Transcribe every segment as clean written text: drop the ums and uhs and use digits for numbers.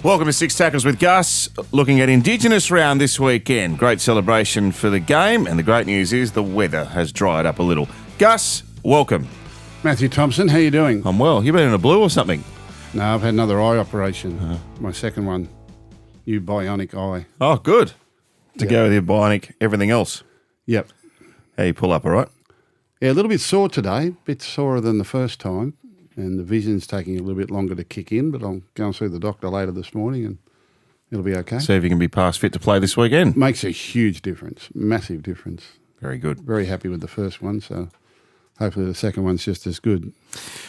Welcome to Six Tackles with Gus. Looking at Indigenous round this weekend. Great celebration for the game, and the great news is the weather has dried up a little. Gus, welcome. Matthew Thompson, how you doing? I'm well. You been in a blue or something? No, I've had another eye operation. My second one. New bionic eye. Oh, good. To go with your bionic, everything else. Yep. How you pull up, all right? Yeah, a little bit sore today. A bit sorer than the first time. And the vision's taking a little bit longer to kick in, but I'll go and see the doctor later this morning and it'll be okay. See if you can be past fit to play this weekend. Makes a huge difference. Massive difference. Very good. Very happy with the first one, so hopefully the second one's just as good.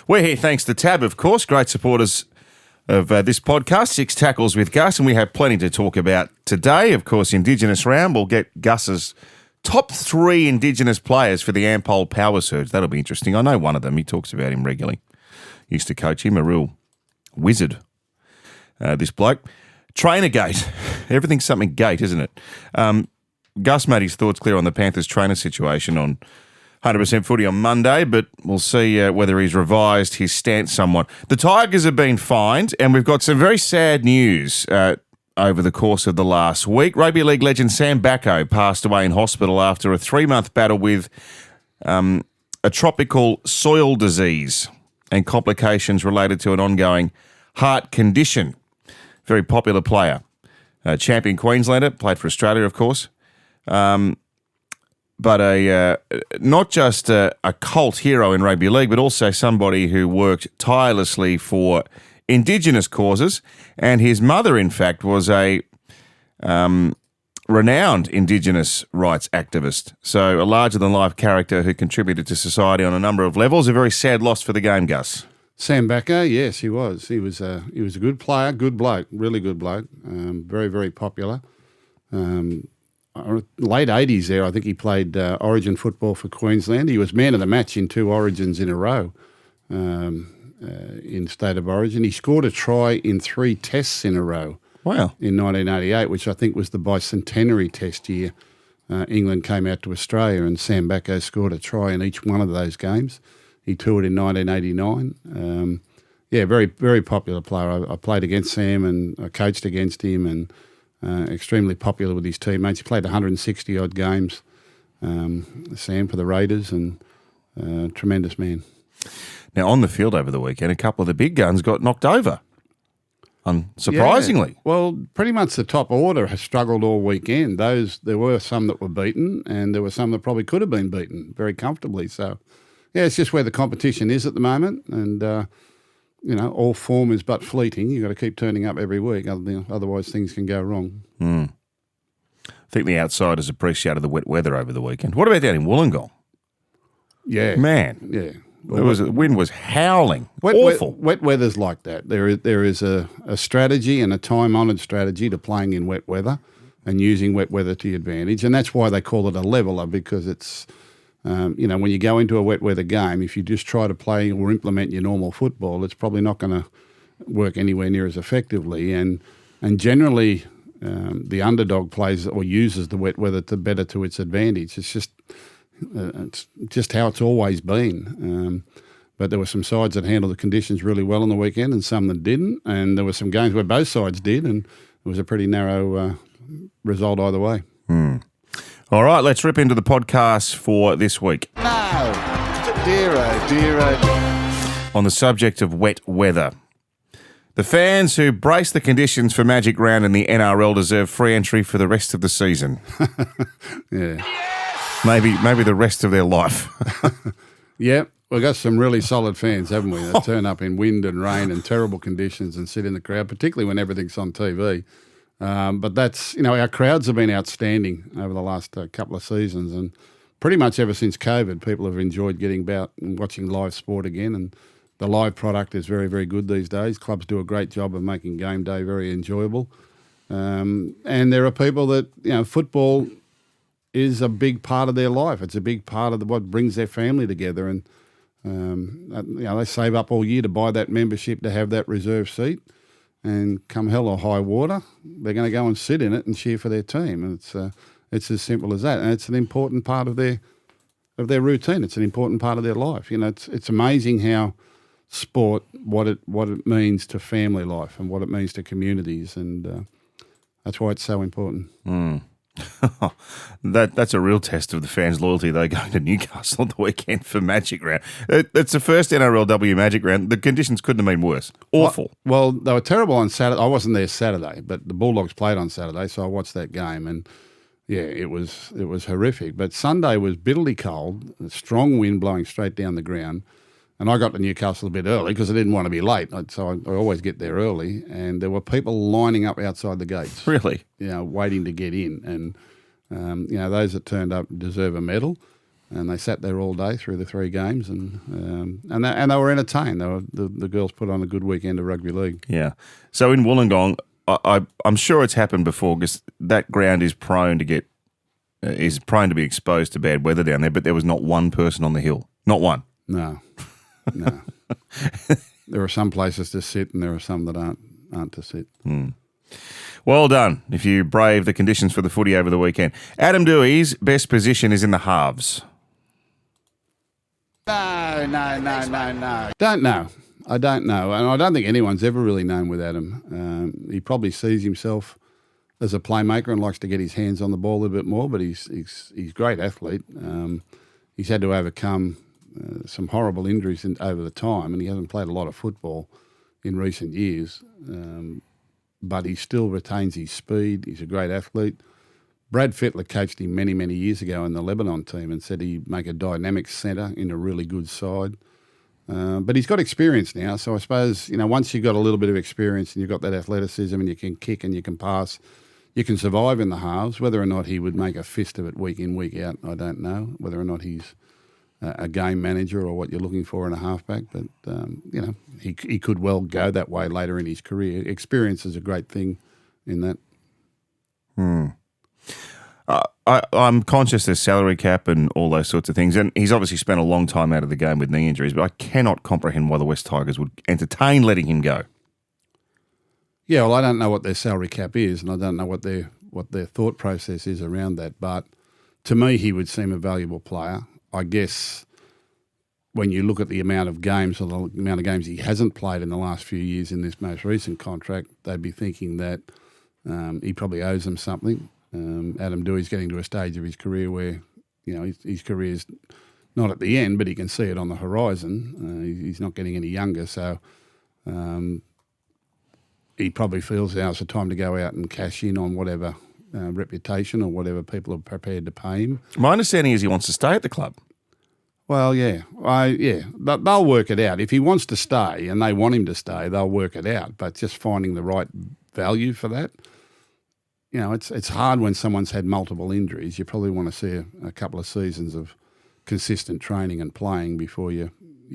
We're here thanks to Tab, of course, great supporters of this podcast, Six Tackles with Gus, and we have plenty to talk about today. Of course, Indigenous round. We'll get Gus's top 3 Indigenous players for the Ampol Power Surge. That'll be interesting. I know one of them. He talks about him regularly. Used to coach him, a real wizard, this bloke. Trainer gate. Everything's something gate, isn't it? Gus made his thoughts clear on the Panthers trainer situation on 100% footy on Monday, but we'll see whether he's revised his stance somewhat. The Tigers have been fined, and we've got some very sad news over the course of the last week. Rugby League legend Sam Backo passed away in hospital after a 3-month battle with a tropical soil disease and complications related to an ongoing heart condition. Very popular player. Champion Queenslander, played for Australia, of course. But not just a cult hero in rugby league, but also somebody who worked tirelessly for Indigenous causes. And his mother, in fact, was a renowned Indigenous rights activist. So a larger-than-life character who contributed to society on a number of levels. A very sad loss for the game, Gus. Sam Backo, yes, he was. He was a good player, good bloke, really good bloke, very, very popular. Late 80s there, I think he played Origin football for Queensland. He was man of the match in 2 Origins in a row in State of Origin. He scored a try in 3 tests in a row. Wow. In 1988, which I think was the bicentenary test year. England came out to Australia and Sam Backo scored a try in each one of those games. He toured in 1989. Very, very popular player. I played against Sam and I coached against him and extremely popular with his teammates. He played 160-odd games, Sam, for the Raiders, and tremendous man. Now, on the field over the weekend, a couple of the big guns got knocked over. Surprisingly. Yeah. Well, pretty much the top order has struggled all weekend. There were some that were beaten and there were some that probably could have been beaten very comfortably. So, yeah, it's just where the competition is at the moment. And, all form is but fleeting. You've got to keep turning up every week. Otherwise, things can go wrong. I think the outsiders appreciated the wet weather over the weekend. What about down in Wollongong? Yeah. Man. Yeah. The wind was howling. Awful. Wet weather's like that. There is a strategy and a time-honoured strategy to playing in wet weather and using wet weather to your advantage. And that's why they call it a leveller, because it's, when you go into a wet weather game, if you just try to play or implement your normal football, it's probably not going to work anywhere near as effectively. And generally, the underdog plays or uses the wet weather better to its advantage. It's just how it's always been. But there were some sides that handled the conditions really well on the weekend and some that didn't. And there were some games where both sides did, and it was a pretty narrow result either way. All right, let's rip into the podcast for this week. No, dear oh, dear oh. On the subject of wet weather. The fans who brace the conditions for Magic Round in the NRL deserve free entry for the rest of the season. Yeah. Maybe the rest of their life. Yeah, we've got some really solid fans, haven't we? That turn up in wind and rain and terrible conditions and sit in the crowd, particularly when everything's on TV. But that's, our crowds have been outstanding over the last couple of seasons, and pretty much ever since COVID, people have enjoyed getting about and watching live sport again, and the live product is very, very good these days. Clubs do a great job of making game day very enjoyable. And there are people that, football is a big part of their life. It's a big part of what brings their family together. And, they save up all year to buy that membership to have that reserve seat. And come hell or high water, they're going to go and sit in it and cheer for their team. And it's as simple as that. And it's an important part of their routine. It's an important part of their life. It's amazing how sport, what it means to family life and what it means to communities, and that's why it's so important. That's a real test of the fans' loyalty, though, going to Newcastle on the weekend for Magic Round. It's the first NRLW Magic Round. The conditions couldn't have been worse. Awful. Well, they were terrible on Saturday. I wasn't there Saturday, but the Bulldogs played on Saturday, so I watched that game, and yeah, it was horrific. But Sunday was bitterly cold, a strong wind blowing straight down the ground. And I got to Newcastle a bit early because I didn't want to be late. So I always get there early. And there were people lining up outside the gates. Really? Waiting to get in. And, those that turned up deserve a medal. And they sat there all day through the 3 games. And they were entertained. The girls put on a good weekend of rugby league. Yeah. So in Wollongong, I'm sure it's happened before because that ground is prone to be exposed to bad weather down there. But there was not one person on the hill. Not one. No. There are some places to sit and there are some that aren't to sit. Well done if you brave the conditions for the footy over the weekend. Adam Dewey's best position is in the halves. No. Don't know. I don't know. And I don't think anyone's ever really known with Adam. He probably sees himself as a playmaker and likes to get his hands on the ball a little bit more, but he's a great athlete. He's had to overcome some horrible injuries over the time, and he hasn't played a lot of football in recent years, but he still retains his speed. He's a great athlete. Brad Fittler coached him many, many years ago in the Lebanon team and said he'd make a dynamic centre in a really good side. But he's got experience now, so I suppose, once you've got a little bit of experience and you've got that athleticism and you can kick and you can pass, you can survive in the halves. Whether or not he would make a fist of it week in, week out, I don't know. Whether or not he's a game manager or what you're looking for in a halfback, but he could well go that way later in his career. Experience is a great thing in that. I'm conscious there's salary cap and all those sorts of things, and he's obviously spent a long time out of the game with knee injuries, but I cannot comprehend why the West Tigers would entertain letting him go. Yeah, well, I don't know what their salary cap is, and I don't know what their thought process is around that, but to me he would seem a valuable player. I guess when you look at the amount of games or the amount of games he hasn't played in the last few years in this most recent contract, they'd be thinking that he probably owes them something. Adam Dewey's getting to a stage of his career where, his career's not at the end, but he can see it on the horizon. He's not getting any younger, so he probably feels now's the time to go out and cash in on whatever reputation or whatever people are prepared to pay him. My understanding is he wants to stay at the club. Well, they'll work it out. If he wants to stay and they want him to stay, they'll work it out. But just finding the right value for that, it's hard when someone's had multiple injuries. You probably want to see a couple of seasons of consistent training and playing before you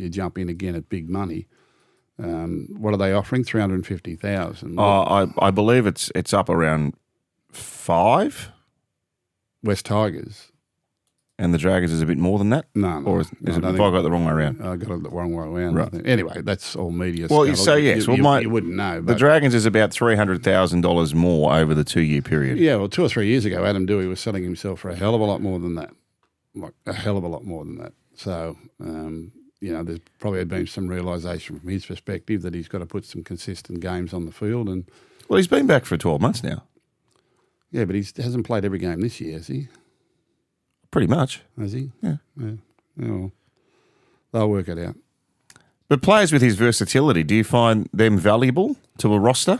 jump in again at big money. What are they offering? $350,000. I believe it's up around 5. West Tigers. And the Dragons is a bit more than that? No. Or have I got it the wrong way around? I got it the wrong way around. Right. Anyway, that's all media well, stuff. So yes. You wouldn't know. The Dragons is about $300,000 more over the 2-year period. Yeah, well, 2 or 3 years ago, Adam Dewey was selling himself for a hell of a lot more than that. Like a hell of a lot more than that. So, there's probably been some realisation from his perspective that he's got to put some consistent games on the field. And well, he's been back for 12 months now. Yeah, but he hasn't played every game this year, has he? Pretty much. Has he? Yeah. Well, they'll work it out. But players with his versatility, do you find them valuable to a roster?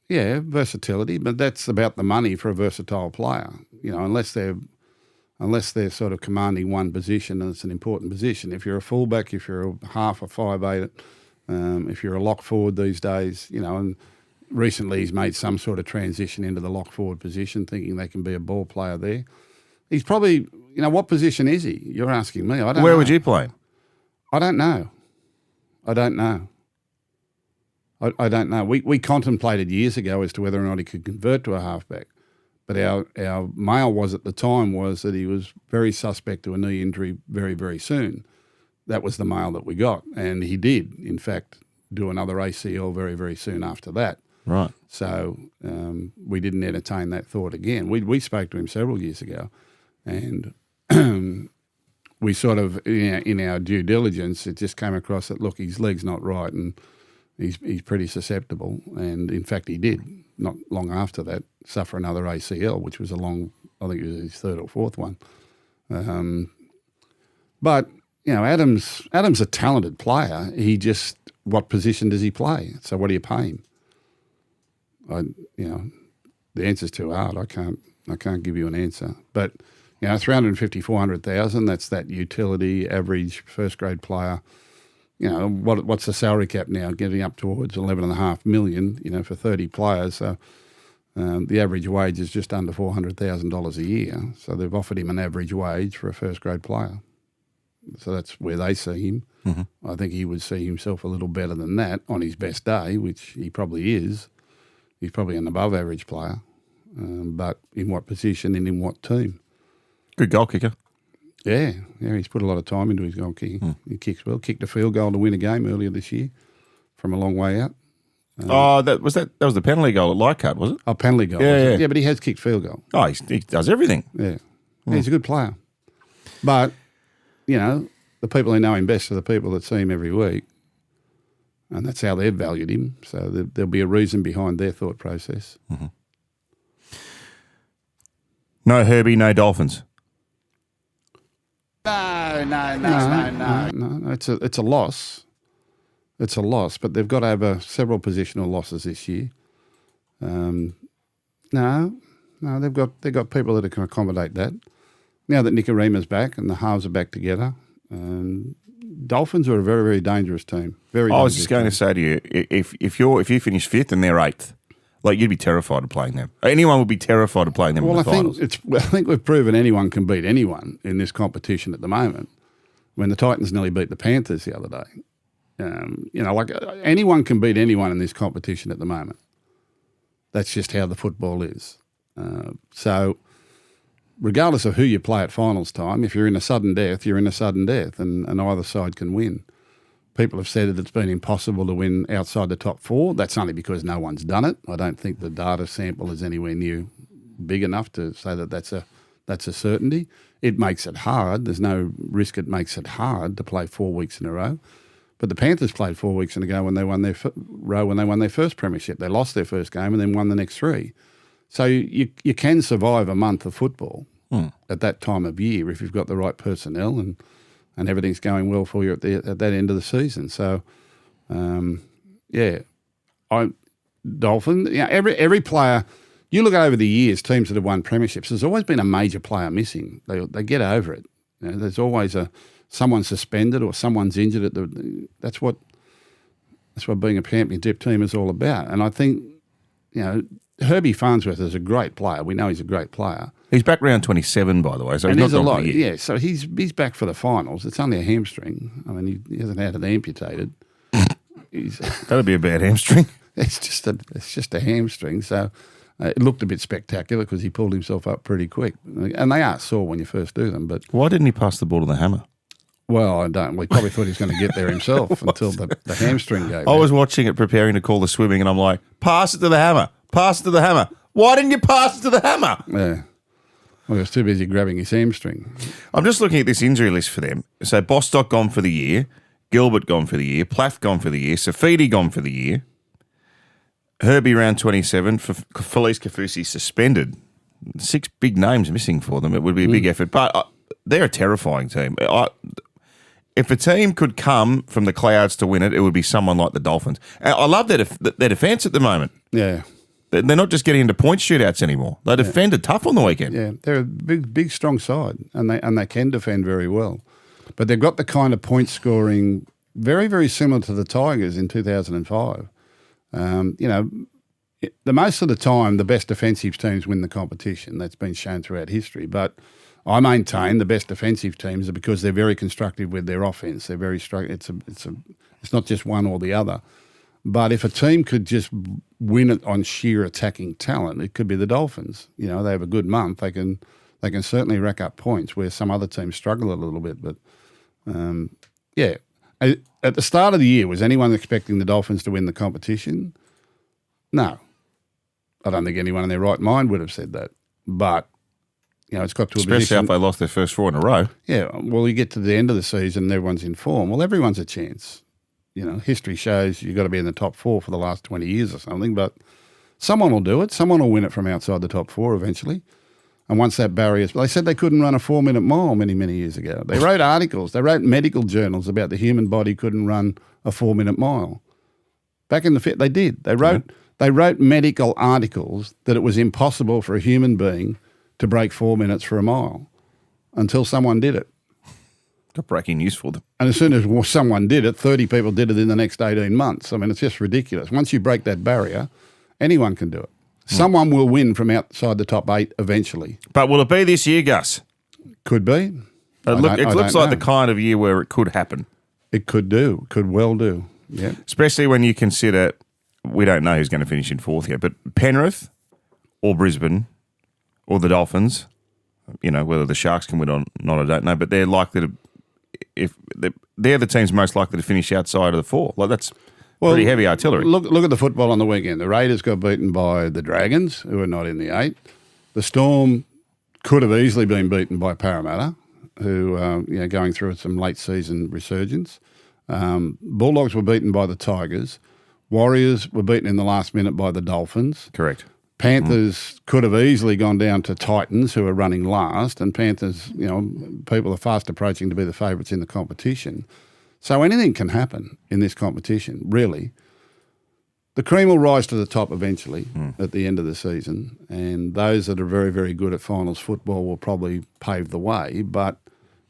Yeah, versatility, but that's about the money for a versatile player. Unless they're sort of commanding one position and it's an important position. If you're a fullback, if you're a half or 5'8", if you're a lock forward these days, and recently he's made some sort of transition into the lock forward position, thinking they can be a ball player there. He's probably, what position is he? You're asking me. I don't know. Where would you play him? I don't know. I don't know. We contemplated years ago as to whether or not he could convert to a halfback. But our mail was at the time was that he was very suspect to a knee injury very, very soon. That was the mail that we got. And he did, in fact, do another ACL very, very soon after that. Right. So we didn't entertain that thought again. We spoke to him several years ago, and we sort of, in our due diligence, it just came across that, look, his leg's not right and he's pretty susceptible. And in fact, he did, not long after that, suffer another ACL, which was I think it was his third or fourth one. But, Adam's a talented player. What position does he play? So what do you pay him? The answer's too hard. I can't give you an answer. But, 350, 400,000, that's that utility, average first grade player. What's the salary cap now? Getting up towards 11.5 million, for 30 players. So the average wage is just under $400,000 a year. So they've offered him an average wage for a first grade player. So that's where they see him. Mm-hmm. I think he would see himself a little better than that on his best day, which he probably is. He's probably an above average player. But in what position and in what team? Good goal kicker. Yeah, he's put a lot of time into his goal kicking. He kicks well. Kicked a field goal to win a game earlier this year from a long way out. That was the penalty goal at Leichhardt, was it? Oh, penalty goal. Yeah, but he has kicked field goal. Oh, he does everything. Yeah. He's a good player. But, the people who know him best are the people that see him every week, and that's how they've valued him. So there'll be a reason behind their thought process. Mm-hmm. No Herbie, no Dolphins. No. It's a loss. It's a loss, but they've got over several positional losses this year. No, they've got people that can accommodate that. Now that Nikorima's back and the halves are back together, Dolphins are a very, very dangerous team. I was just going to say to you, if you finish fifth and they're eighth, you'd be terrified of playing them. Anyone would be terrified of playing them in the finals. I think we've proven anyone can beat anyone in this competition at the moment. When the Titans nearly beat the Panthers the other day, anyone can beat anyone in this competition at the moment. That's just how the football is. So, regardless of who you play at finals time, if you're in a sudden death, you're in a sudden death, and either side can win. People have said that it's been impossible to win outside the top four. That's only because no one's done it. I don't think the data sample is anywhere near big enough to say that that's a certainty. It makes it hard. There's no risk it makes it hard to play 4 weeks in a row. But the Panthers played 4 weeks in a row when they won their first premiership. They lost their first game and then won the next 3. So you can survive a month of football at that time of year if you've got the right personnel and everything's going well for you at that end of the season. So, Dolphin. Every player. You look over the years, teams that have won premierships. There's always been a major player missing. They get over it. There's always someone suspended or someone's injured. That's what being a championship team is all about. And I think Herbie Farnsworth is a great player. We know he's a great player. He's back round 27 , by the way, so he's not gone for the year. Yeah, so he's back for the finals. It's only a hamstring. I mean, he hasn't had it amputated. That'd be a bad hamstring. It's just a hamstring. So it looked a bit spectacular because he pulled himself up pretty quick. And they are sore when you first do them. But why didn't he pass the ball to the hammer? Well, I don't. We probably thought he was going to get there himself until the hamstring gave I was watching it preparing to call the swimming, and I'm like, pass it to the hammer. Pass it to the hammer. Why didn't you pass it to the hammer? Yeah. Well, he was too busy grabbing his hamstring. I'm just looking at this injury list for them. So Bostock gone for the year, Gilbert gone for the year, Plath gone for the year, Safidi gone for the year, Herbie round 27, Felice Kafusi suspended. 6 big names missing for them. It would be a big effort. But they're a terrifying team. If a team could come from the clouds to win it, it would be someone like the Dolphins. I love their defence at the moment. Yeah. They're not just getting into point shootouts anymore. They defended tough on the weekend. Yeah, they're a big, strong side, and they can defend very well. But they've got the kind of point scoring very, very similar to the Tigers in 2005. The most of the time, the best defensive teams win the competition. That's been shown throughout history. But I maintain the best defensive teams are because they're very constructive with their offense. They're very it's not just one or the other. But if a team could just win it on sheer attacking talent, it could be the Dolphins. They have a good month. They can certainly rack up points where some other teams struggle a little bit. But at the start of the year, was anyone expecting the Dolphins to win the competition? No. I don't think anyone in their right mind would have said that. But, it's got to a Especially position. if they lost their first 4 in a row. Yeah, well, you get to the end of the season and everyone's in form. Well, everyone's a chance. History shows you've got to be in the top 4 for the last 20 years or something, but someone will do it. Someone will win it from outside the top 4 eventually. And once that barrier they said they couldn't run a 4-minute mile many, many years ago. They wrote articles. They wrote medical journals about the human body couldn't run a 4-minute mile. Back in the they did. They wrote medical articles that it was impossible for a human being to break 4 minutes for a mile until someone did it. Got breaking news for them. And as soon as someone did it, 30 people did it in the next 18 months. I mean, it's just ridiculous. Once you break that barrier, anyone can do it. Someone will win from outside the top 8 eventually. But will it be this year, Gus? Could be. It looks like the kind of year where it could happen. It could do. Could well do. Yeah. Especially when you consider, we don't know who's going to finish in 4th here, but Penrith or Brisbane or the Dolphins, whether the Sharks can win or not, I don't know, but they're likely to, if they're the teams most likely to finish outside of the 4. Like that's pretty heavy artillery. Look at the football on the weekend. The Raiders got beaten by the Dragons, who are not in the 8. The Storm could have easily been beaten by Parramatta, who going through some late season resurgence. Bulldogs were beaten by the Tigers. Warriors were beaten in the last minute by the Dolphins. Correct. Panthers could have easily gone down to Titans, who are running last, and Panthers, people are fast approaching to be the favourites in the competition. So anything can happen in this competition, really. The cream will rise to the top eventually at the end of the season, and those that are very, very good at finals football will probably pave the way. But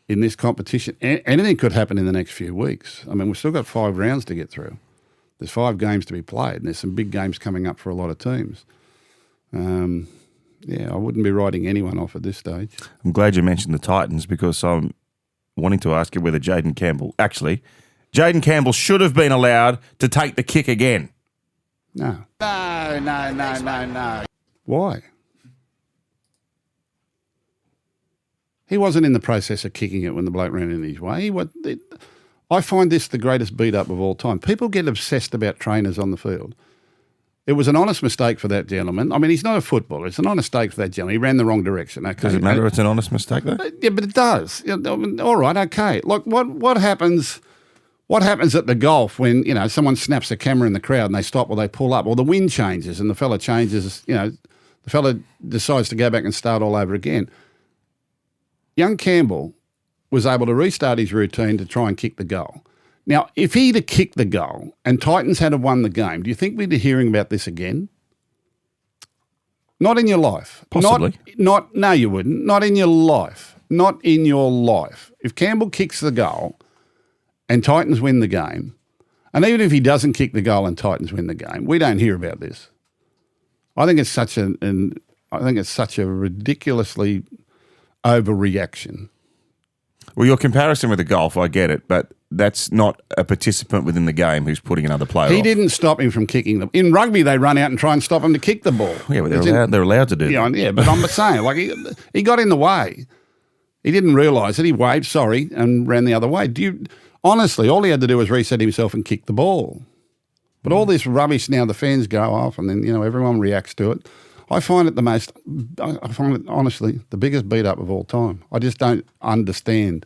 in this competition, anything could happen in the next few weeks. I mean, we've still got 5 rounds to get through. There's 5 games to be played, and there's some big games coming up for a lot of teams. I wouldn't be writing anyone off at this stage. I'm glad you mentioned the Titans because I'm wanting to ask you whether Jaden Campbell should have been allowed to take the kick again. No. No. Why? He wasn't in the process of kicking it when the bloke ran in his way. I find this the greatest beat-up of all time. People get obsessed about trainers on the field. It was an honest mistake for that gentleman. I mean, he's not a footballer. It's an honest mistake for that gentleman. He ran the wrong direction. Okay. Does it matter if it's an honest mistake, though? Yeah, but it does. All right, okay. Look, what happens? What happens at the golf when someone snaps a camera in the crowd and they stop or they pull up, or the wind changes and the fella changes? The fella decides to go back and start all over again. Young Campbell was able to restart his routine to try and kick the goal. Now, if he'd have kicked the goal and Titans had have won the game, do you think we'd be hearing about this again? Not in your life. Possibly. No, you wouldn't. Not in your life. Not in your life. If Campbell kicks the goal and Titans win the game, and even if he doesn't kick the goal and Titans win the game, we don't hear about this. I think it's such a ridiculously overreaction. Well, your comparison with the golf, I get it, but that's not a participant within the game who's putting another player off. He didn't stop him from kicking them. In rugby, they run out and try and stop him to kick the ball. Yeah, but they're allowed to do that. Yeah, but I'm saying, he got in the way. He didn't realise it. He waved, sorry, and ran the other way. Honestly, all he had to do was reset himself and kick the ball. But all this rubbish now, the fans go off and then, everyone reacts to it. I find it honestly the biggest beat up of all time. I just don't understand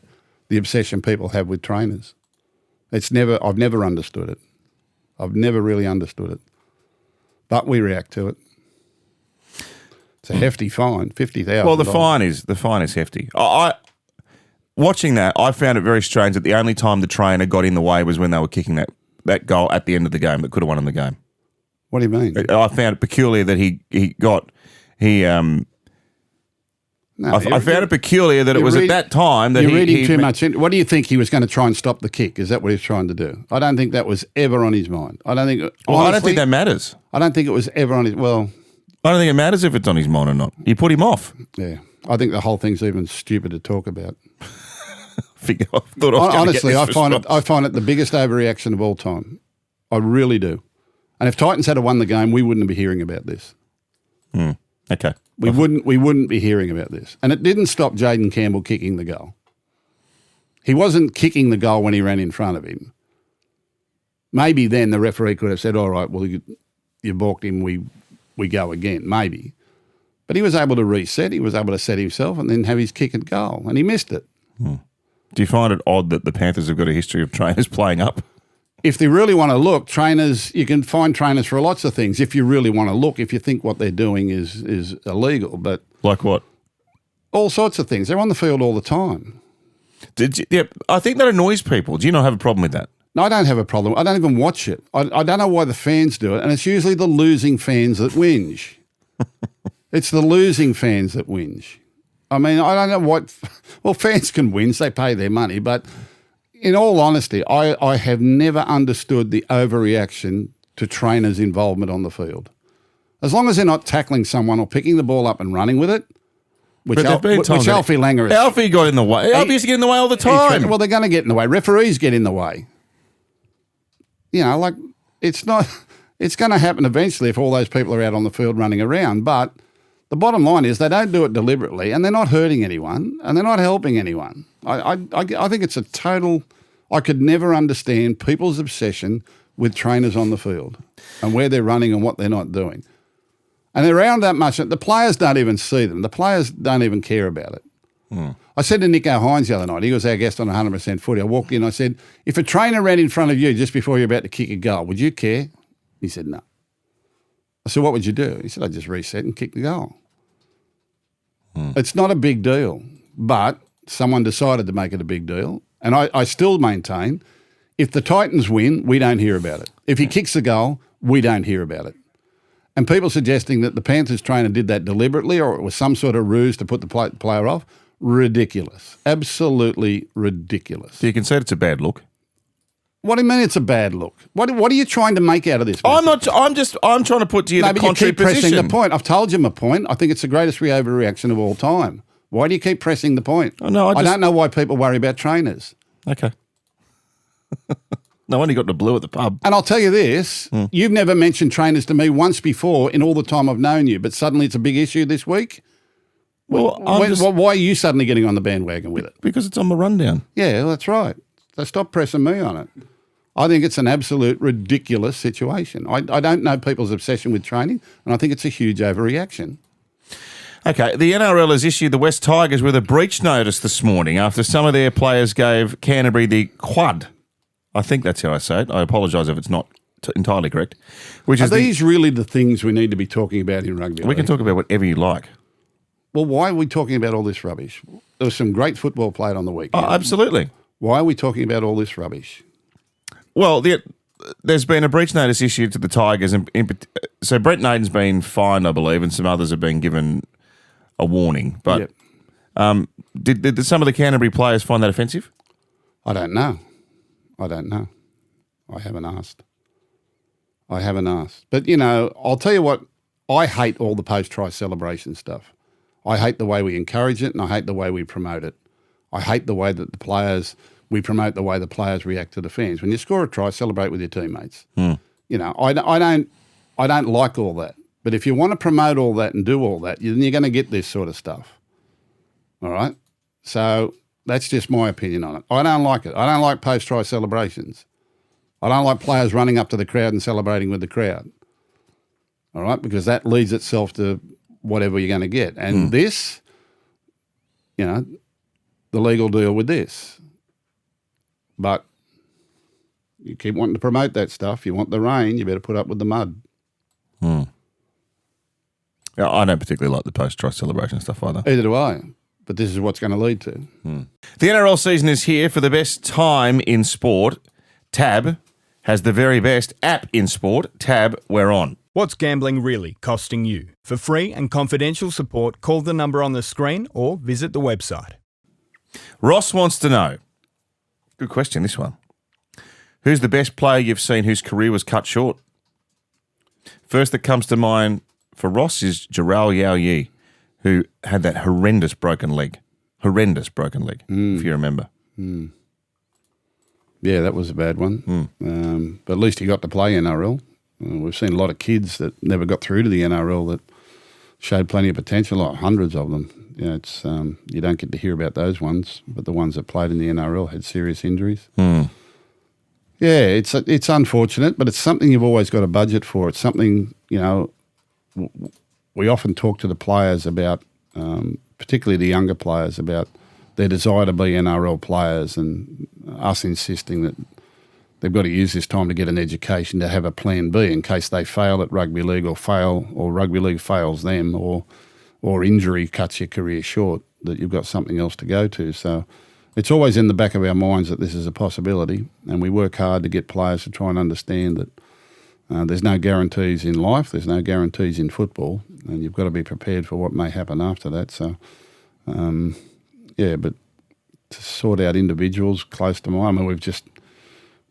the obsession people have with trainers. I've never understood it. I've never really understood it. But we react to it. It's a hefty fine, $50,000. Well, the fine is hefty. Watching that, I found it very strange that the only time the trainer got in the way was when they were kicking that goal at the end of the game that could have won them the game. What do you mean? I found it peculiar that I found it peculiar that it was at that time that you're reading too much into. What do you think he was going to try and stop the kick? Is that what he was trying to do? I don't think that was ever on his mind. I don't think that matters. I don't think it was ever on his. Well, I don't think it matters if it's on his mind or not. You put him off. Yeah, I think the whole thing's even stupid to talk about. Honestly, I find it the biggest overreaction of all time. I really do. And if Titans had won the game, we wouldn't be hearing about this. Okay. We wouldn't be hearing about this. And it didn't stop Jaden Campbell kicking the goal. He wasn't kicking the goal when he ran in front of him. Maybe then the referee could have said, all right, well, you balked him, we go again, maybe. But he was able to reset. He was able to set himself and then have his kick and goal, and he missed it. Do you find it odd that the Panthers have got a history of trainers playing up? If they really want to look, trainers, you can find trainers for lots of things if you really want to look, if you think what they're doing is illegal. But Like what? all sorts of things. They're on the field all the time. I think that annoys people. Do you not have a problem with that? No, I don't have a problem. I don't even watch it. I don't know why the fans do it, and it's usually the losing fans that whinge. It's the losing fans that whinge. I mean, I don't know what – well, fans can whinge. They pay their money. But in all honesty, I have never understood the overreaction to trainers' involvement on the field. As long as they're not tackling someone or picking the ball up and running with it, which Alfie Langer is – Alfie got in the way. Alfie used to get in the way all the time. Well, they're going to get in the way. Referees get in the way. You know, like it's not – it's going to happen eventually if all those people are out on the field running around. But the bottom line is they don't do it deliberately, and they're not hurting anyone, and they're not helping anyone. I think it's a total – I could never understand people's obsession with trainers on the field and where they're running and what they're not doing. And they're around that much. The players don't even see them. The players don't even care about it. I said to Nico Hines the other night, he was our guest on 100% Footy, I walked in, I said, if a trainer ran in front of you just before you're about to kick a goal, would you care? He said, no. I said, what would you do? He said, I'd just reset and kick the goal. It's not a big deal, but someone decided to make it a big deal. And I still maintain, if the Titans win, we don't hear about it. If he kicks the goal, we don't hear about it. And people suggesting that the Panthers trainer did that deliberately or it was some sort of ruse to put the player off, ridiculous. Absolutely ridiculous. So you can say it's a bad look. What do you mean it's a bad look? What are you trying to make out of this? I'm not. I'm trying to put to you the contrary you keep pressing position. the point. I've told you my point. I think it's the greatest overreaction of all time. Why do you keep pressing the point? Oh, no, I don't know why people worry about trainers. Okay. No wonder you got the blue at the pub. And I'll tell you this, you've never mentioned trainers to me once before in all the time I've known you, but suddenly it's a big issue this week? Well, why are you suddenly getting on the bandwagon with it? Because it's on the rundown. Yeah, well, that's right. So stop pressing me on it. I think it's an absolute ridiculous situation. I don't know people's obsession with training, and I think it's a huge overreaction. Okay, the NRL has issued the West Tigers with a breach notice this morning after some of their players gave Canterbury the quad. I think that's how I say it. I apologise if it's not entirely correct. Which Are these really the things we need to be talking about in rugby? We can talk about whatever you like. Well, why are we talking about all this rubbish? There was some great football played on the weekend. Oh, absolutely. Why are we talking about all this rubbish? Well, there's been a breach notice issued to the Tigers. So Brent Naden's been fined, I believe, and some others have been given a warning. But did some of the Canterbury players find that offensive? I don't know. I haven't asked. But, you know, I'll tell you what, I hate all the post-try celebration stuff. I hate the way we encourage it and I hate the way we promote it. I hate the way that we promote the way the players react to the fans. When you score a try, celebrate with your teammates. You know, I don't like all that. But if you want to promote all that and do all that, then you're going to get this sort of stuff. All right? So that's just my opinion on it. I don't like it. I don't like post-try celebrations. I don't like players running up to the crowd and celebrating with the crowd. All right? Because that leads itself to whatever you're going to get. And this, you know, the legal deal with this. But you keep wanting to promote that stuff. You want the rain, you better put up with the mud. Yeah, I don't particularly like the post-try celebration stuff either. Either do I. But this is what's going to lead to. The NRL season is here for the best time in sport. Tab has the very best app in sport. Tab, we're on. What's gambling really costing you? For free and confidential support, call the number on the screen or visit the website. Ross wants to know. Good question, this one. Who's the best player you've seen whose career was cut short? First that comes to mind for Ross is Jarrell Yao-Yi, who had that horrendous broken leg. If you remember. Yeah, that was a bad one. But at least he got to play NRL. We've seen a lot of kids that never got through to the NRL that showed plenty of potential, like hundreds of them. You know, it's you don't get to hear about those ones, but the ones that played in the NRL had serious injuries. Yeah, it's unfortunate, but it's something you've always got a budget for. It's something, you know, we often talk to the players about, particularly the younger players, about their desire to be NRL players, and us insisting that they've got to use this time to get an education, to have a plan B in case they fail at rugby league or rugby league fails them, or injury cuts your career short, that you've got something else to go to. So it's always in the back of our minds that this is a possibility, and we work hard to get players to try and understand that there's no guarantees in life, there's no guarantees in football, and you've got to be prepared for what may happen after that. So, but to sort out individuals close to mine, I mean,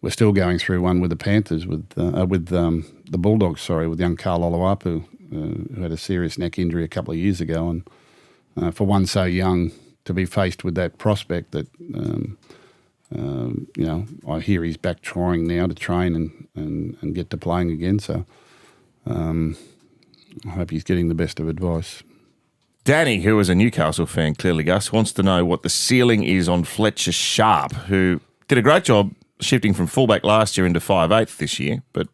we're still going through one with the Panthers, with the Bulldogs, with young Carl Oluwapu, who had a serious neck injury a couple of years ago, and for one so young to be faced with that prospect that, I hear he's back trying now to train and get to playing again. So I hope he's getting the best of advice. Danny, who is a Newcastle fan, clearly, Gus, wants to know what the ceiling is on Fletcher Sharp, who did a great job shifting from fullback last year into 5'8" this year, but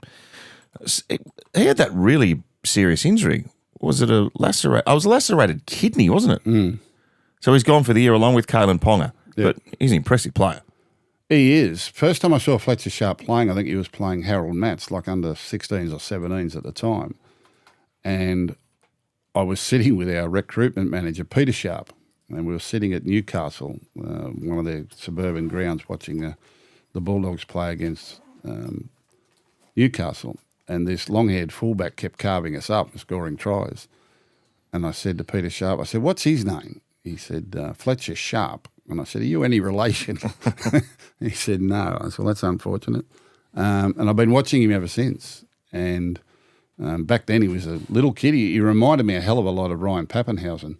he had that really serious injury. Was it a lacerated kidney, wasn't it? Mm. So he's gone for the year along with Kalen Ponga, but he's an impressive player. He is. First time I saw Fletcher Sharp playing, I think he was playing Harold Matts, like under 16s or 17s at the time. And I was sitting with our recruitment manager, Peter Sharp, and we were sitting at Newcastle, one of their suburban grounds, watching the Bulldogs play against Newcastle. And this long-haired fullback kept carving us up and scoring tries. And I said to Peter Sharp, I said, "What's his name?" He said, "Fletcher Sharp." And I said, "Are you any relation?" He said, "No." I said, "Well, that's unfortunate." And I've been watching him ever since. And back then he was a little kid. He reminded me a hell of a lot of Ryan Pappenhausen,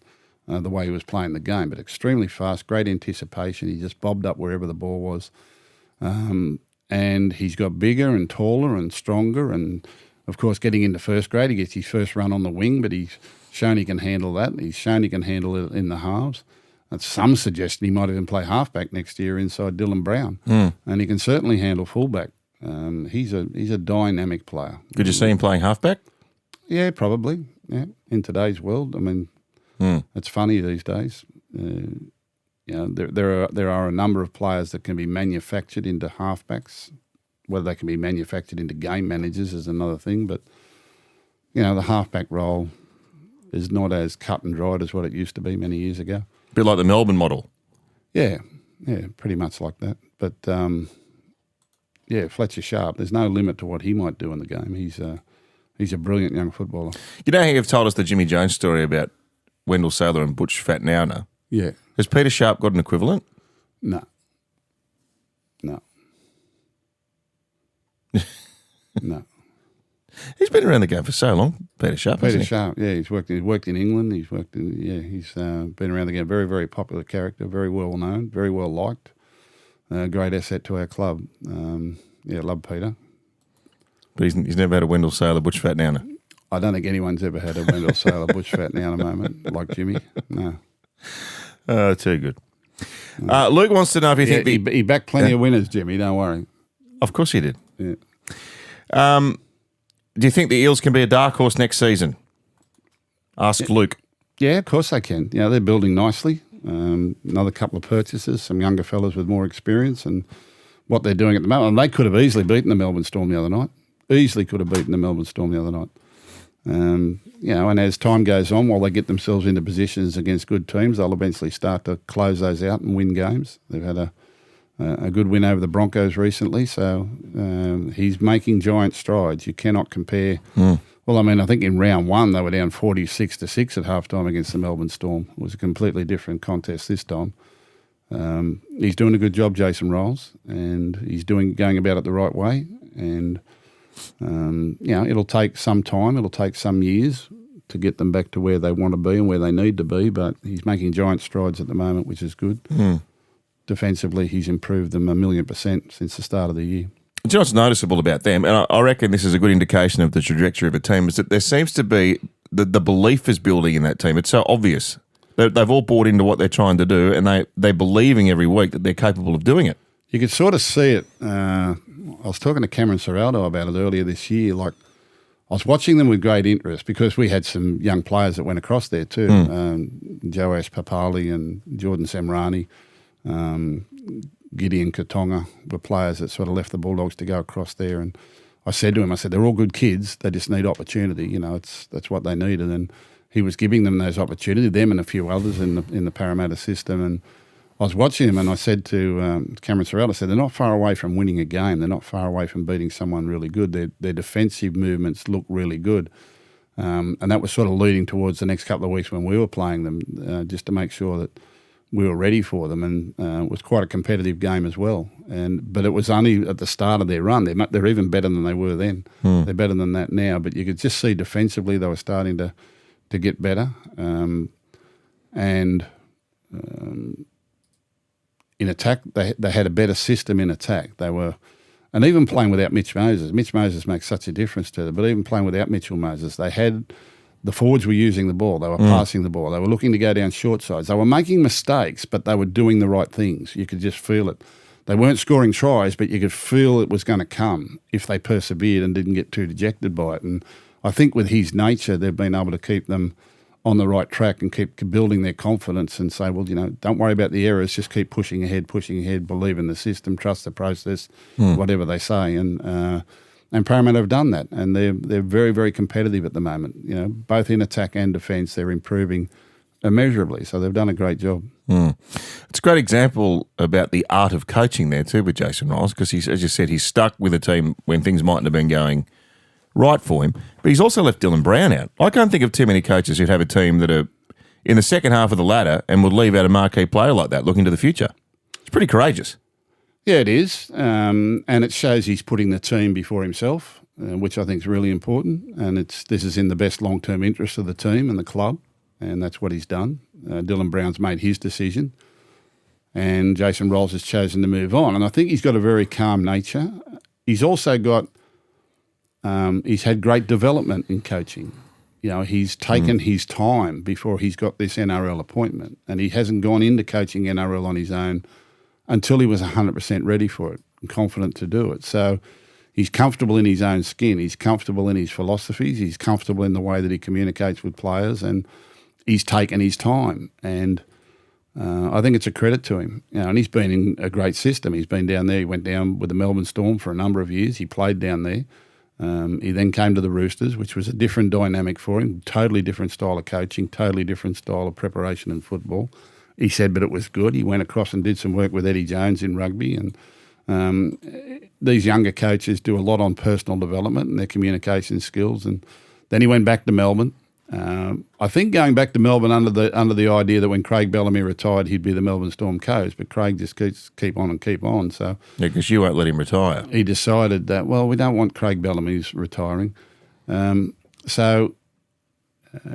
the way he was playing the game, but extremely fast, great anticipation. He just bobbed up wherever the ball was. And he's got bigger and taller and stronger. And, of course, getting into first grade, he gets his first run on the wing, but he's shown he can handle that. He's shown he can handle it in the halves. That's some suggestion he might even play halfback next year inside Dylan Brown. And he can certainly handle fullback. He's a dynamic player. Could you see him playing halfback? Yeah, probably. Yeah, in today's world, I mean, it's funny these days. There are a number of players that can be manufactured into halfbacks. Whether they can be manufactured into game managers is another thing. But the halfback role is not as cut and dried as what it used to be many years ago. A bit like the Melbourne model. Yeah, pretty much like that. But Fletcher Sharp, there's no limit to what he might do in the game. He's a brilliant young footballer. You know how you've told us the Jimmy Jones story about Wendell Sailor and Butch Fatnauna? Yeah. Has Peter Sharp got an equivalent? No. No. He's been around the game for so long, Peter Sharp. Peter Sharp, yeah, he's worked in England. He's been around the game. Very, very popular character, very well known, very well liked. Great asset to our club. Love Peter. But he's never had a Wendell Sailor, Butch Fatnauna. I don't think anyone's ever had a Wendell Sailor, Butch Fatnauna moment like Jimmy. No. Too good. Luke wants to know if you think he backed plenty of winners, Jimmy. Don't worry. Of course he did. Yeah. Do you think the Eels can be a dark horse next season? Ask Luke. Yeah, of course they can. They're building nicely. Another couple of purchases, some younger fellas with more experience, and what they're doing at the moment. And they could have easily beaten the Melbourne Storm the other night. And as time goes on, while they get themselves into positions against good teams, they'll eventually start to close those out and win games. They've had a good win over the Broncos recently, so he's making giant strides. You cannot compare. Well, I mean, I think in round one they were down 46-6 at halftime against the Melbourne Storm. It was a completely different contest this time. He's doing a good job, Jason Rolls, and he's going about it the right way. And it'll take some time. It'll take some years to get them back to where they want to be and where they need to be. But he's making giant strides at the moment, which is good. Defensively, he's improved them 1,000,000% since the start of the year. Do you know what's noticeable about them? And I reckon this is a good indication of the trajectory of a team, is that there seems to be the belief is building in that team. It's so obvious. They've all bought into what they're trying to do, and they're believing every week that they're capable of doing it. You could sort of see it. I was talking to Cameron Serraldo about it earlier this year. Like, I was watching them with great interest because we had some young players that went across there too. Joash Papali and Jordan Samrani, Gideon Katonga were players that sort of left the Bulldogs to go across there. And I said to him, they're all good kids. They just need opportunity. That's what they needed. And he was giving them those opportunities, them and a few others in the Parramatta system. And I was watching him and I said to Cameron Sorrell, they're not far away from winning a game. They're not far away from beating someone really good. Their defensive movements look really good. And that was sort of leading towards the next couple of weeks when we were playing them, just to make sure that we were ready for them. And it was quite a competitive game as well. But it was only at the start of their run. They're even better than they were then. They're better than that now. But you could just see defensively they were starting to get better. In attack, they had a better system in attack. And even playing without Mitch Moses. Mitch Moses makes such a difference to them. But even playing without Mitchell Moses, the forwards were using the ball. They were passing the ball. They were looking to go down short sides. They were making mistakes, but they were doing the right things. You could just feel it. They weren't scoring tries, but you could feel it was going to come if they persevered and didn't get too dejected by it. And I think with his nature, they've been able to keep them on the right track and keep building their confidence and say, well, don't worry about the errors, just keep pushing ahead, believe in the system, trust the process, whatever they say. And Parramatta have done that, and they're very, very competitive at the moment. Both in attack and defence, they're improving immeasurably. So they've done a great job. It's a great example about the art of coaching there too with Jason Riles, because as you said, he's stuck with a team when things mightn't have been going right for him, but he's also left Dylan Brown out. I can't think of too many coaches who'd have a team that are in the second half of the ladder and would leave out a marquee player like that looking to the future. It's pretty courageous. Yeah, it is, and it shows he's putting the team before himself, which I think is really important, and this is in the best long-term interest of the team and the club, and that's what he's done. Dylan Brown's made his decision, and Jason Riles has chosen to move on, and I think he's got a very calm nature. He's also got he's had great development in coaching. He's taken his time before he's got this NRL appointment, and he hasn't gone into coaching NRL on his own until he was 100% ready for it and confident to do it. So he's comfortable in his own skin. He's comfortable in his philosophies. He's comfortable in the way that he communicates with players, and he's taken his time. And I think it's a credit to him. And he's been in a great system. He's been down there. He went down with the Melbourne Storm for a number of years. He played down there. He then came to the Roosters, which was a different dynamic for him, totally different style of coaching, totally different style of preparation in football. He said, but it was good. He went across and did some work with Eddie Jones in rugby. And these younger coaches do a lot on personal development and their communication skills. And then he went back to Melbourne. I think going back to Melbourne under the idea that when Craig Bellamy retired, he'd be the Melbourne Storm coach, but Craig just keep on. So because you won't let him retire. He decided that, we don't want Craig Bellamy's retiring. So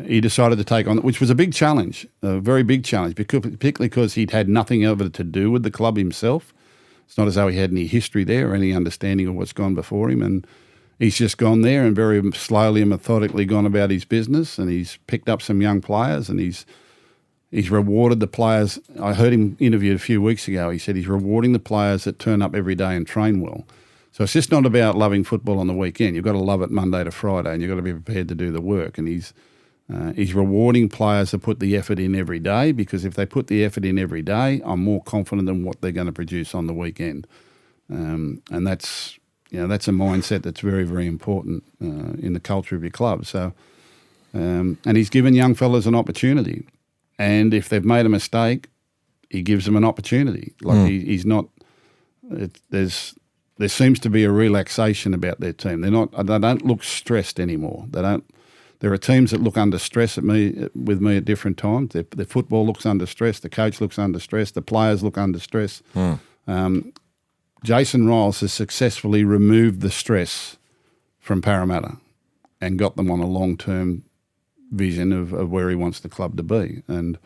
he decided to take on, which was a big challenge, a very big challenge, particularly because he'd had nothing of it to do with the club himself. It's not as though he had any history there or any understanding of what's gone before him. And he's just gone there and very slowly and methodically gone about his business, and he's picked up some young players, and he's rewarded the players. I heard him interviewed a few weeks ago. He said he's rewarding the players that turn up every day and train well. So it's just not about loving football on the weekend. You've got to love it Monday to Friday, and you've got to be prepared to do the work. And he's rewarding players that put the effort in every day, because if they put the effort in every day, I'm more confident in what they're going to produce on the weekend. And that's a mindset that's very, very important in the culture of your club. So, and he's given young fellas an opportunity. And if they've made a mistake, he gives them an opportunity. He's not. There seems to be a relaxation about their team. They don't look stressed anymore. There are teams that look under stress with me at different times. The football looks under stress. The coach looks under stress. The players look under stress. Jason Riles has successfully removed the stress from Parramatta and got them on a long-term vision of where he wants the club to be. And,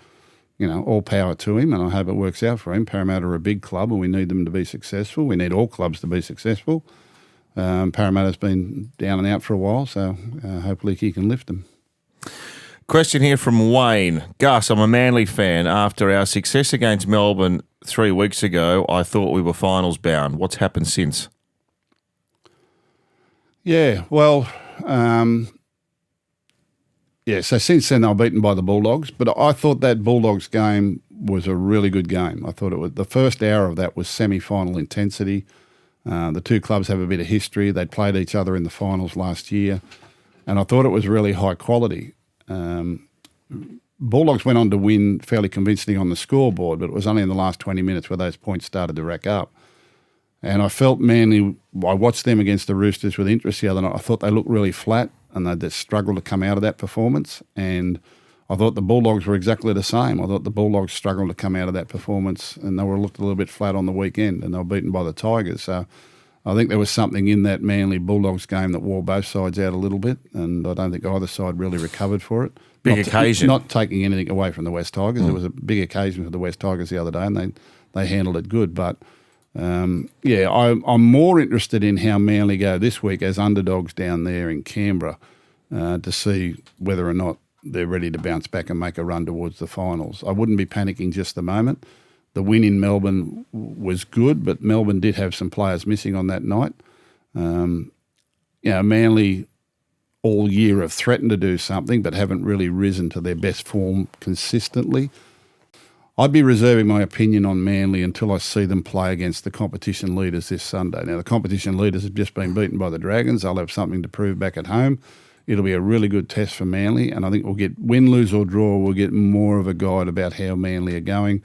all power to him, and I hope it works out for him. Parramatta are a big club, and we need them to be successful. We need all clubs to be successful. Parramatta's been down and out for a while, so hopefully he can lift them. Question here from Wayne. Gus, I'm a Manly fan. After our success against Melbourne 3 weeks ago, I thought we were finals bound. What's happened since? Yeah, well, So since then they were beaten by the Bulldogs, but I thought that Bulldogs game was a really good game. I thought it was the first hour of that was semi-final intensity. The two clubs have a bit of history. They'd played each other in the finals last year, and I thought it was really high quality. Bulldogs went on to win fairly convincingly on the scoreboard, but it was only in the last 20 minutes where those points started to rack up. And I felt Manly, I watched them against the Roosters with interest the other night. I thought they looked really flat and they just struggled to come out of that performance. And I thought the Bulldogs were exactly the same. I thought the Bulldogs struggled to come out of that performance and they were looked a little bit flat on the weekend and they were beaten by the Tigers. So I think there was something in that Manly Bulldogs game that wore both sides out a little bit, and I don't think either side really recovered for it. Big occasion. Not taking anything away from the West Tigers. It was a big occasion for the West Tigers the other day and they handled it good. But I'm more interested in how Manly go this week as underdogs down there in Canberra to see whether or not they're ready to bounce back and make a run towards the finals. I wouldn't be panicking just the moment. The win in Melbourne was good, but Melbourne did have some players missing on that night. Manly all year have threatened to do something but haven't really risen to their best form consistently. I'd be reserving my opinion on Manly until I see them play against the competition leaders this Sunday. Now, the competition leaders have just been beaten by the Dragons. They'll have something to prove back at home. It'll be a really good test for Manly, and I think we'll get win, lose or draw. We'll get more of a guide about how Manly are going.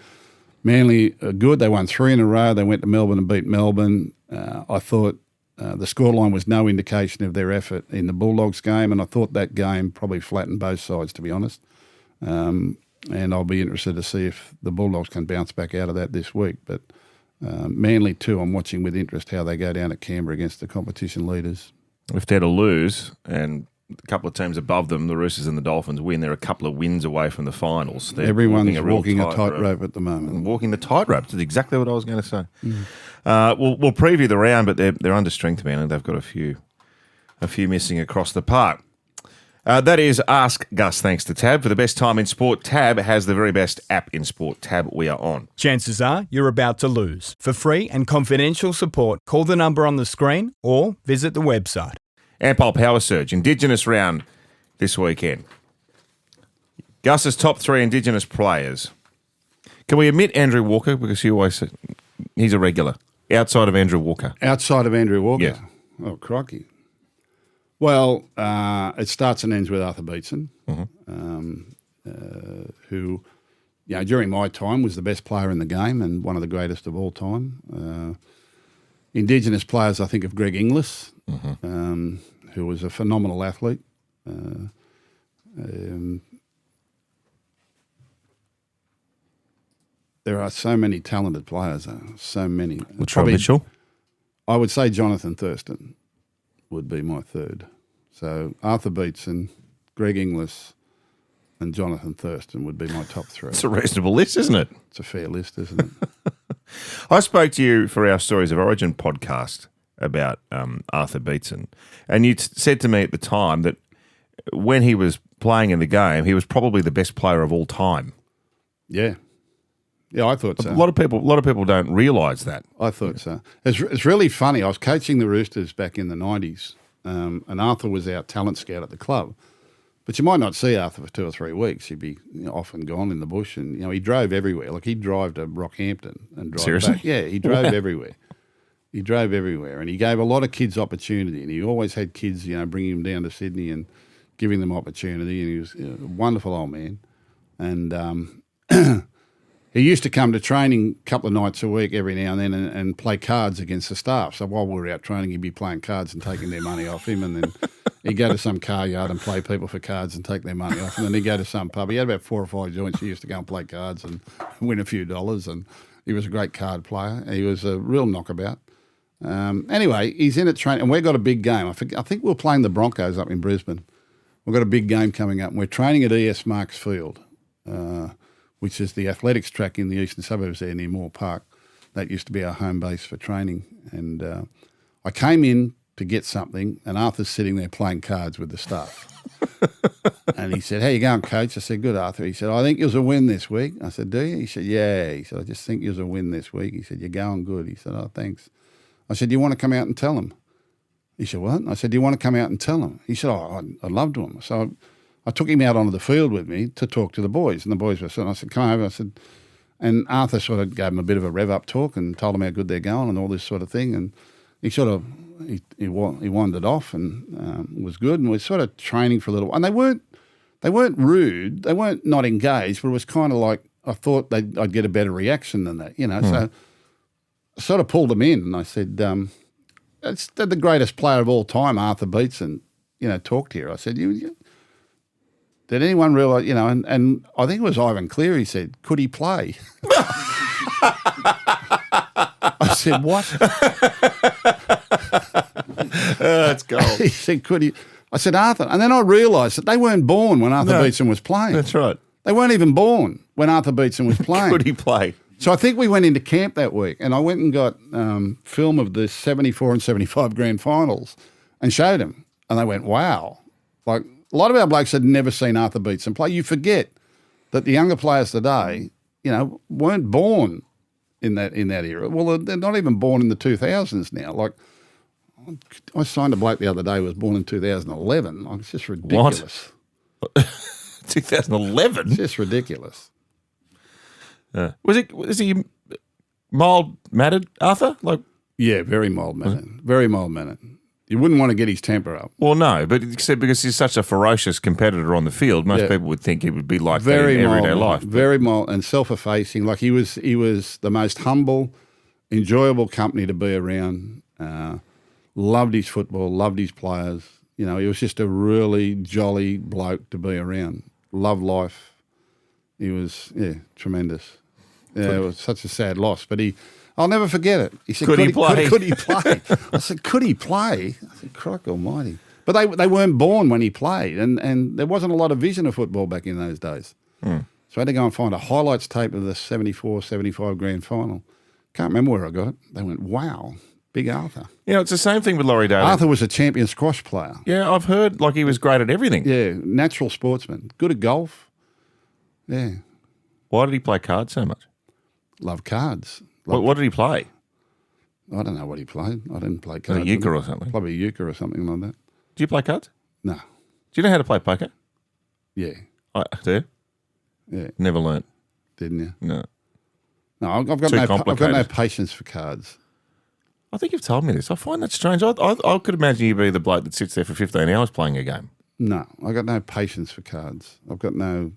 Manly are good. They won 3 in a row. They went to Melbourne and beat Melbourne. I thought the scoreline was no indication of their effort in the Bulldogs game, and I thought that game probably flattened both sides, to be honest. And I'll be interested to see if the Bulldogs can bounce back out of that this week. But Manly too, I'm watching with interest how they go down at Canberra against the competition leaders. If they're to lose and a couple of teams above them, the Roosters and the Dolphins win, they're a couple of wins away from the finals. Everyone's walking a tightrope at the moment. Walking the tightrope. That's exactly what I was going to say. We'll preview the round, but they're under strength, man. They've got a few missing across the park. That is Ask Gus, thanks to Tab. For the best time in sport, Tab has the very best app in sport. Tab, we are on. Chances are you're about to lose. For free and confidential support, call the number on the screen or visit the website. Ampol Power Surge, Indigenous round this weekend. Gus's top 3 Indigenous players. Can we admit Andrew Walker? Because you always say he's a regular. Outside of Andrew Walker. Outside of Andrew Walker? Yes. Oh, crikey. Well, it starts and ends with Arthur Beetson, who, during my time was the best player in the game and one of the greatest of all time. Indigenous players, I think of Greg Inglis, who was a phenomenal athlete. There are so many talented players, so many. Latrell Mitchell? I would say Jonathan Thurston would be my third. So Arthur Beetson, Greg Inglis and Jonathan Thurston would be my top 3. It's a reasonable list, isn't it? It's a fair list, isn't it? I spoke to you for our Stories of Origin podcast about Arthur Beetson, and you said to me at the time that when he was playing in the game, he was probably the best player of all time. Yeah. Yeah, I thought so. A lot of people don't realise that. I thought so. It's really funny. I was coaching the Roosters back in the 90s, and Arthur was our talent scout at the club. But you might not see Arthur for 2 or 3 weeks. He'd be off and gone in the bush, and he drove everywhere. Like he'd drive to Rockhampton and drive Seriously? back. Yeah, he drove everywhere. He drove everywhere, and he gave a lot of kids opportunity. And he always had kids, bringing them down to Sydney and giving them opportunity. And he was a wonderful old man. And he used to come to training a couple of nights a week every now and then and play cards against the staff. So while we were out training, he'd be playing cards and taking their money off him. And then he'd go to some car yard and play people for cards and take their money off. And then he'd go to some pub. He had about 4 or 5 joints. He used to go and play cards and win a few dollars. And he was a great card player. He was a real knockabout. Anyway, he's in at training. And we've got a big game. I think we're playing the Broncos up in Brisbane. We've got a big game coming up. And we're training at ES Marks Field, which is the athletics track in the eastern suburbs there near Moore Park. That used to be our home base for training. And I came in to get something, and Arthur's sitting there playing cards with the staff. And he said, "How you going, coach?" I said, "Good, Arthur." He said, "I think you'll win this week." I said, "Do you?" He said, "Yeah." He said, "I just think you'll win this week." He said, "You're going good." He said, "Oh, thanks." I said, "Do you want to come out and tell him?" He said, what? I said, do you want to come out and tell them? He said, I'd love to. So I took him out onto the field with me to talk to the boys, and the boys were sitting. I said, come over. I said, and Arthur sort of gave him a bit of a rev-up talk and told him how good they're going and all this sort of thing. And he sort of, he wandered off and was good, and was sort of training for a little while. And they weren't rude. They weren't not engaged, but it was kind of like I thought I'd get a better reaction than that, So I sort of pulled them in, and I said, "It's the greatest player of all time, Arthur Beetson, talked here." I said, "Did anyone realise, And I think it was Ivan Cleary said, could he play?" I said, "What?" That's gold. He said, "Could he?" I said, "Arthur," and then I realised that they weren't born when Arthur Beetson was playing. That's right. They weren't even born when Arthur Beetson was playing. Could he play? So I think we went into camp that week, and I went and got film of the 74 and 75 grand finals and showed them, and they went, "Wow!" Like a lot of our blokes had never seen Arthur Beetson play. You forget that the younger players today, weren't born in that era. Well, they're not even born in the 2000s now. Like I signed a bloke the other day who was born in 2011. Like, it's just ridiculous. What? 2011? It's just ridiculous. Was he mild mannered, Arthur? Yeah, very mild mannered. Very mild mannered. You wouldn't want to get his temper up. Well, no, but except because he's such a ferocious competitor on the field, most people would think he would be like that in everyday life. Very mild and self-effacing. Like he was the most humble, enjoyable company to be around. Loved his football, loved his players. He was just a really jolly bloke to be around. Loved life. He was, tremendous. Yeah, it was such a sad loss, but I'll never forget it. He said, could he play? Could he play? I said, could he play? I said, crikey almighty. But they weren't born when he played, and there wasn't a lot of vision of football back in those days. So I had to go and find a highlights tape of the 74, 75 grand final. Can't remember where I got it. They went, wow, big Arthur. It's the same thing with Laurie Daly. Arthur was a champion squash player. Yeah, I've heard he was great at everything. Yeah, natural sportsman, good at golf. Yeah. Why did he play cards so much? Love cards. What did he play? I don't know what he played. I didn't play cards. A euchre or something? Probably a euchre or something like that. Do you play cards? No. Do you know how to play poker? Yeah. I do. Yeah. Never learnt. Didn't you? No. No, I've got no patience for cards. I think you've told me this. I find that strange. I could imagine you be the bloke that sits there for 15 hours playing a game. No, I've got no patience for cards. I've got no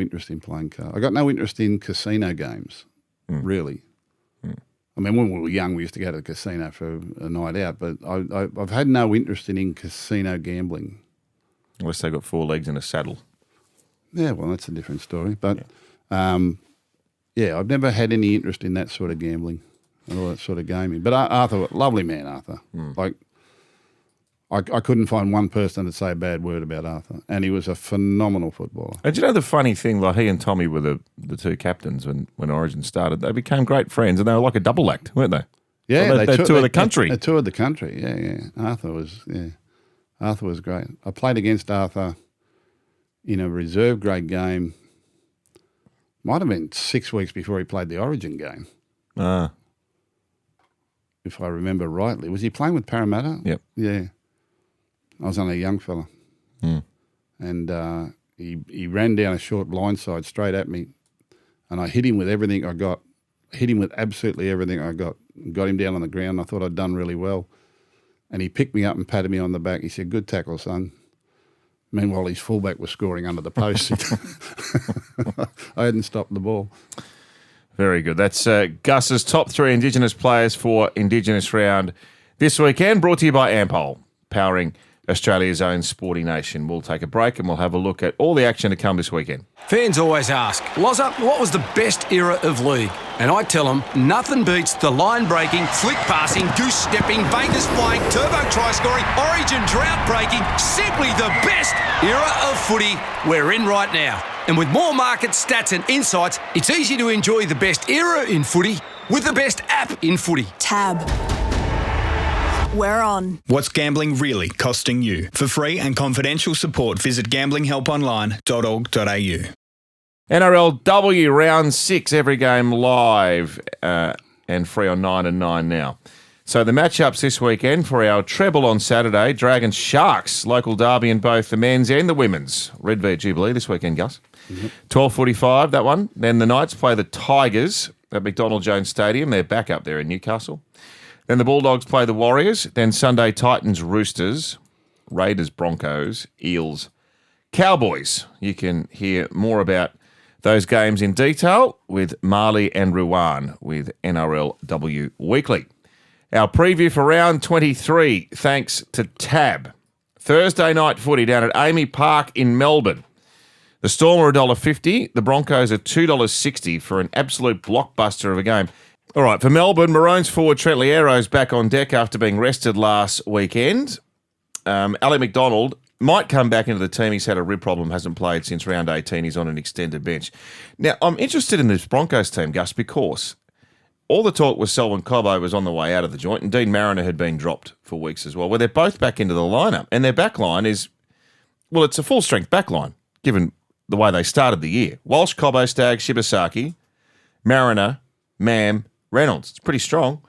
interest in playing cards. I've got no interest in casino games, really. I mean, when we were young, we used to go to the casino for a night out, but I've had no interest in casino gambling. Unless they've got four legs and a saddle. Yeah, well, that's a different story. But, I've never had any interest in that sort of gambling and all that sort of gaming. But Arthur, lovely man, Arthur. Like, I couldn't find one person to say a bad word about Arthur, and he was a phenomenal footballer. And do you know the funny thing? He and Tommy were the two captains when Origin started. They became great friends, and they were like a double act, weren't they? Yeah, they toured the country. They toured the country. Yeah. Arthur was great. I played against Arthur in a reserve grade game. Might have been 6 weeks before he played the Origin game. If I remember rightly. Was he playing with Parramatta? Yep. Yeah. I was only a young fella. And he ran down a short blindside straight at me, and I hit him with everything I got. Hit him with absolutely everything I got. Got him down on the ground. I thought I'd done really well. And he picked me up and patted me on the back. He said, "Good tackle, son." Meanwhile, his fullback was scoring under the post. I hadn't stopped the ball. Very good. That's Gus's top 3 Indigenous players for Indigenous round this weekend, brought to you by Ampol, powering Australia's own sporting nation. We'll take a break and we'll have a look at all the action to come this weekend. Fans always ask, Lozza, what was the best era of league? And I tell them, nothing beats the line-breaking, flick-passing, goose-stepping, Vegas flying, turbo try-scoring, Origin drought-breaking, simply the best era of footy we're in right now. And with more market stats and insights, it's easy to enjoy the best era in footy with the best app in footy. Tab. We're on. What's gambling really costing you? For free and confidential support, visit gamblinghelponline.org.au. NRLW round 6, every game live and free on 9 and 9 now. So the matchups this weekend for our treble on Saturday, Dragons Sharks, local derby in both the men's and the women's. Red v Jubilee this weekend, Gus. 12:45, that one. Then the Knights play the Tigers at McDonald Jones Stadium. They're back up there in Newcastle. Then the Bulldogs play the Warriors. Then Sunday, Titans, Roosters, Raiders, Broncos, Eels, Cowboys. You can hear more about those games in detail with Marley and Ruan with NRLW Weekly. Our preview for round 23, thanks to Tab. Thursday night footy down at Amy Park in Melbourne. The Storm are $1.50. The Broncos are $2.60 for an absolute blockbuster of a game. All right, for Melbourne, Maroons forward Trent Liero's back on deck after being rested last weekend. Ali McDonald might come back into the team. He's had a rib problem, hasn't played since round 18. He's on an extended bench. Now, I'm interested in this Broncos team, Gus, because all the talk was Selwyn Cobbo was on the way out of the joint, and Dean Mariner had been dropped for weeks as well. Well, they're both back into the lineup, and their back line is, well, it's a full-strength back line, given the way they started the year. Walsh, Cobbo, Stagg, Shibasaki, Mariner, Mam, Reynolds. It's pretty strong.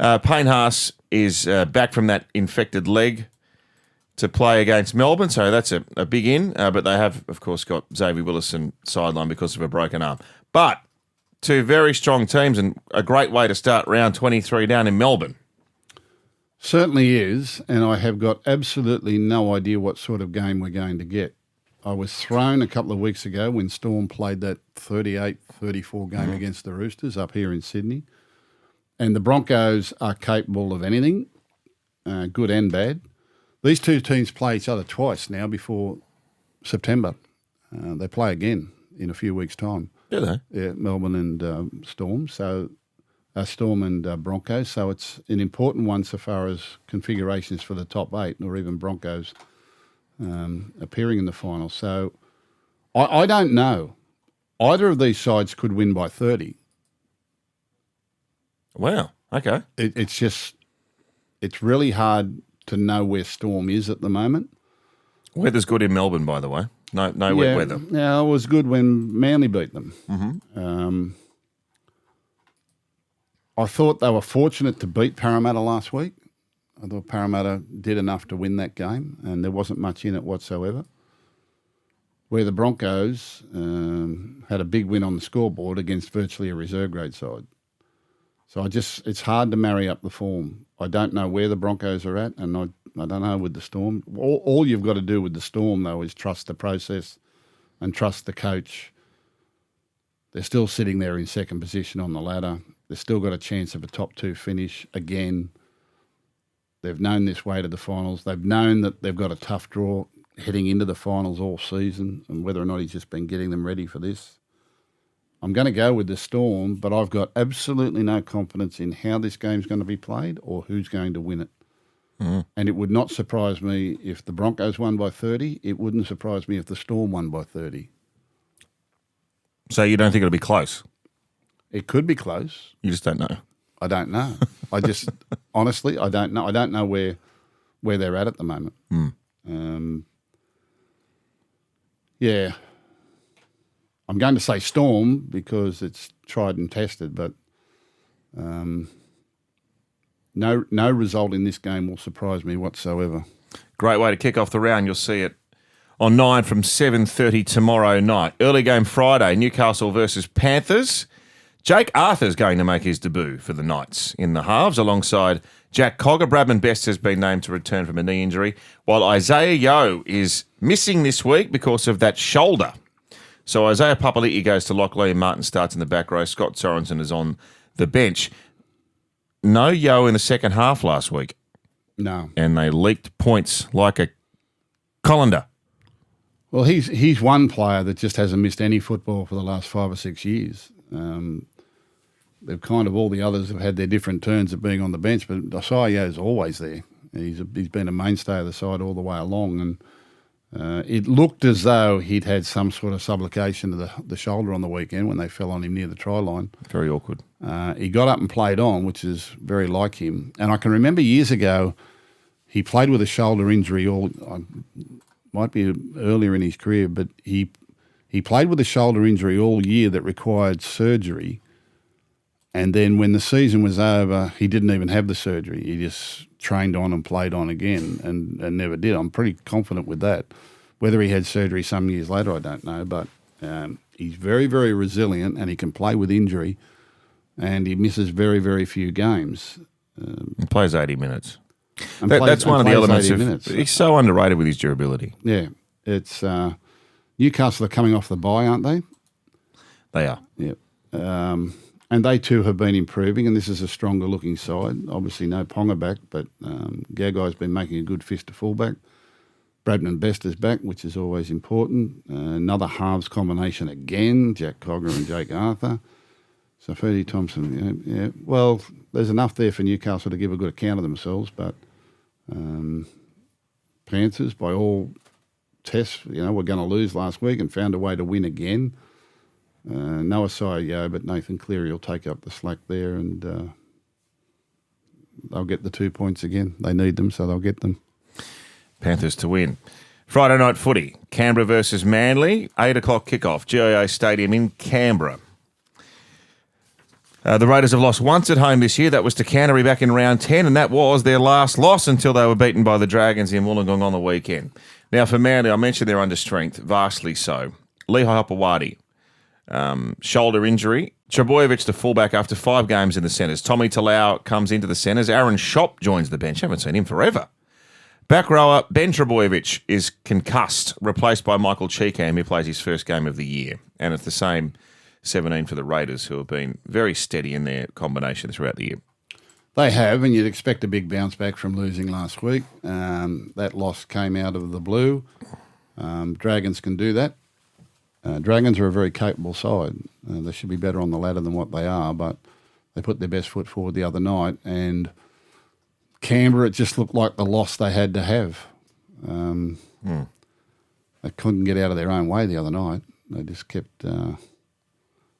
Payne Haas is back from that infected leg to play against Melbourne, so that's a big in. But they have, of course, got Xavier Willison sidelined because of a broken arm. But two very strong teams and a great way to start round 23 down in Melbourne. Certainly is, and I have got absolutely no idea what sort of game we're going to get. I was thrown a couple of weeks ago when Storm played that 38-34 game against the Roosters up here in Sydney. And the Broncos are capable of anything, good and bad. These two teams play each other twice now before September. They play again in a few weeks' time. Do they? Yeah, Melbourne and Storm. So Storm and Broncos. So it's an important one so far as configurations for the top 8 or even Broncos appearing in the final. So I don't know. Either of these sides could win by 30. Wow. Okay. It's really hard to know where Storm is at the moment. Weather's good in Melbourne, by the way. No wet weather. Yeah, it was good when Manly beat them. Mm-hmm. I thought they were fortunate to beat Parramatta last week. I thought Parramatta did enough to win that game, and there wasn't much in it whatsoever. Where the Broncos had a big win on the scoreboard against virtually a reserve grade side. So it's hard to marry up the form. I don't know where the Broncos are at, and I don't know with the Storm. All you've got to do with the Storm, though, is trust the process and trust the coach. They're still sitting there in second position on the ladder. They've still got a chance of a top 2 finish again. They've known this way to the finals. They've known that they've got a tough draw heading into the finals all season, and whether or not he's just been getting them ready for this. I'm going to go with the Storm, but I've got absolutely no confidence in how this game's going to be played or who's going to win it. Mm. And it would not surprise me if the Broncos won by 30. It wouldn't surprise me if the Storm won by 30. So you don't think it'll be close? It could be close. You just don't know? I don't know. I just, honestly, I don't know. I don't know where they're at the moment. Mm. Yeah. I'm going to say Storm because it's tried and tested, but no result in this game will surprise me whatsoever. Great way to kick off the round. You'll see it on 9 from 7:30 tomorrow night. Early game Friday, Newcastle versus Panthers. Jake Arthur's going to make his debut for the Knights in the halves alongside Jack Cogger. Bradman Best has been named to return from a knee injury, while Isaiah Yeo is missing this week because of that shoulder. So Isaiah Papali'i goes to Lockley and Martin starts in the back row. Scott Sorensen is on the bench. No Yeo in the second half last week. No. And they leaked points like a colander. Well, he's one player that just hasn't missed any football for the last 5 or 6 years. They've kind of, all the others have had their different turns of being on the bench, but Isaiah's always there. He's been a mainstay of the side all the way along, and it looked as though he'd had some sort of subluxation of the shoulder on the weekend when they fell on him near the try line. Very awkward. He got up and played on, which is very like him. And I can remember years ago, he played with a shoulder injury might be earlier in his career, but he played with a shoulder injury all year that required surgery And then when the season was over, he didn't even have the surgery. He just trained on and played on again and never did. I'm pretty confident with that. Whether he had surgery some years later, I don't know. But he's very, very resilient and he can play with injury and he misses very, very few games. He plays 80 minutes. That's one of the elements. He's so underrated with his durability. Yeah. It's Newcastle are coming off the bye, aren't they? They are. Yep. And they too have been improving, and this is a stronger looking side. Obviously, no Ponga back, but Gagai's been making a good fist to fullback. Bradman Best is back, which is always important. Another halves combination again, Jack Cogger and Jake Arthur. So Ferdy Thompson, yeah. Well, there's enough there for Newcastle to give a good account of themselves, but Panthers, by all tests, were going to lose last week and found a way to win again. No Asai, but Nathan Cleary will take up the slack there and they'll get the 2 points again. They need them, so they'll get them. Panthers to win. Friday night footy, Canberra versus Manly, 8 o'clock kickoff, GIA Stadium in Canberra. The Raiders have lost once at home this year. That was to Canterbury back in round 10, and that was their last loss until they were beaten by the Dragons in Wollongong on the weekend. Now, for Manly, I mentioned they're under strength, vastly so. Lehigh Hopewadi, shoulder injury. Trbojevic, the fullback, after 5 games in the centres. Tommy Talau comes into the centres. Aaron Schopp joins the bench. Haven't seen him forever. Back rower, Ben Trbojevic is concussed, replaced by Michael Cheekham, who plays his first game of the year. And it's the same 17 for the Raiders, who have been very steady in their combination throughout the year. They have, and you'd expect a big bounce back from losing last week. That loss came out of the blue. Dragons can do that. Dragons are a very capable side. They should be better on the ladder than what they are, but they put their best foot forward the other night. And Canberra, it just looked like the loss they had to have. They couldn't get out of their own way the other night. They just kept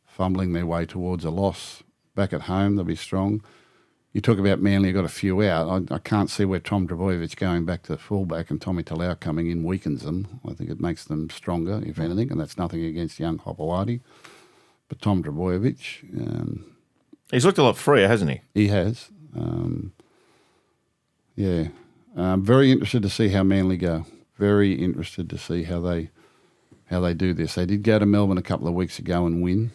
fumbling their way towards a loss. Back at home, they'll be strong. You talk about Manly got a few out. I can't see where Tom Trbojevic going back to fullback and Tommy Talau coming in weakens them. I think it makes them stronger, if anything, and that's nothing against young Hopewadi. But Tom Trbojevic... he's looked a lot freer, hasn't he? He has. I'm very interested to see how Manly go. Very interested to see how they do this. They did go to Melbourne a couple of weeks ago and win.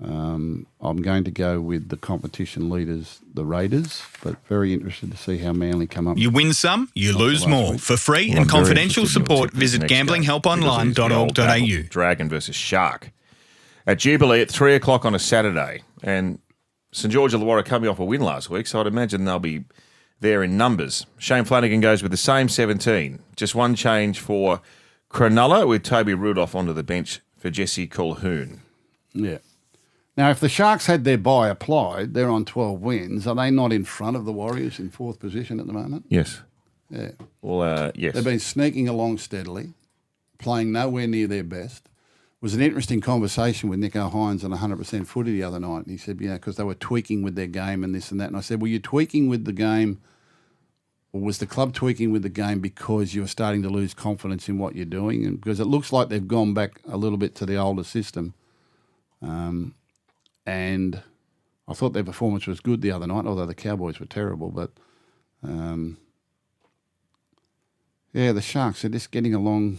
I'm going to go with the competition leaders, the Raiders, but very interested to see how Manly come up. You win some, you lose more. For free and confidential support, visit gamblinghelponline.org.au. Dragon versus Shark. At Jubilee at 3 o'clock on a Saturday. And St George Illawarra coming off a win last week, so I'd imagine they'll be there in numbers. Shane Flanagan goes with the same 17. Just one change for Cronulla with Toby Rudolph onto the bench for Jesse Colquhoun. Yeah. Now, if the Sharks had their bye applied, they're on 12 wins. Are they not in front of the Warriors in 4th position at the moment? Yes. Yeah. Well, yes. They've been sneaking along steadily, playing nowhere near their best. It was an interesting conversation with Nico Hines on 100% footy the other night. And he said, because they were tweaking with their game and this and that. And I said, were you tweaking with the game, or was the club tweaking with the game because you were starting to lose confidence in what you're doing? And because it looks like they've gone back a little bit to the older system. And I thought their performance was good the other night, although the Cowboys were terrible. But, the Sharks are just getting along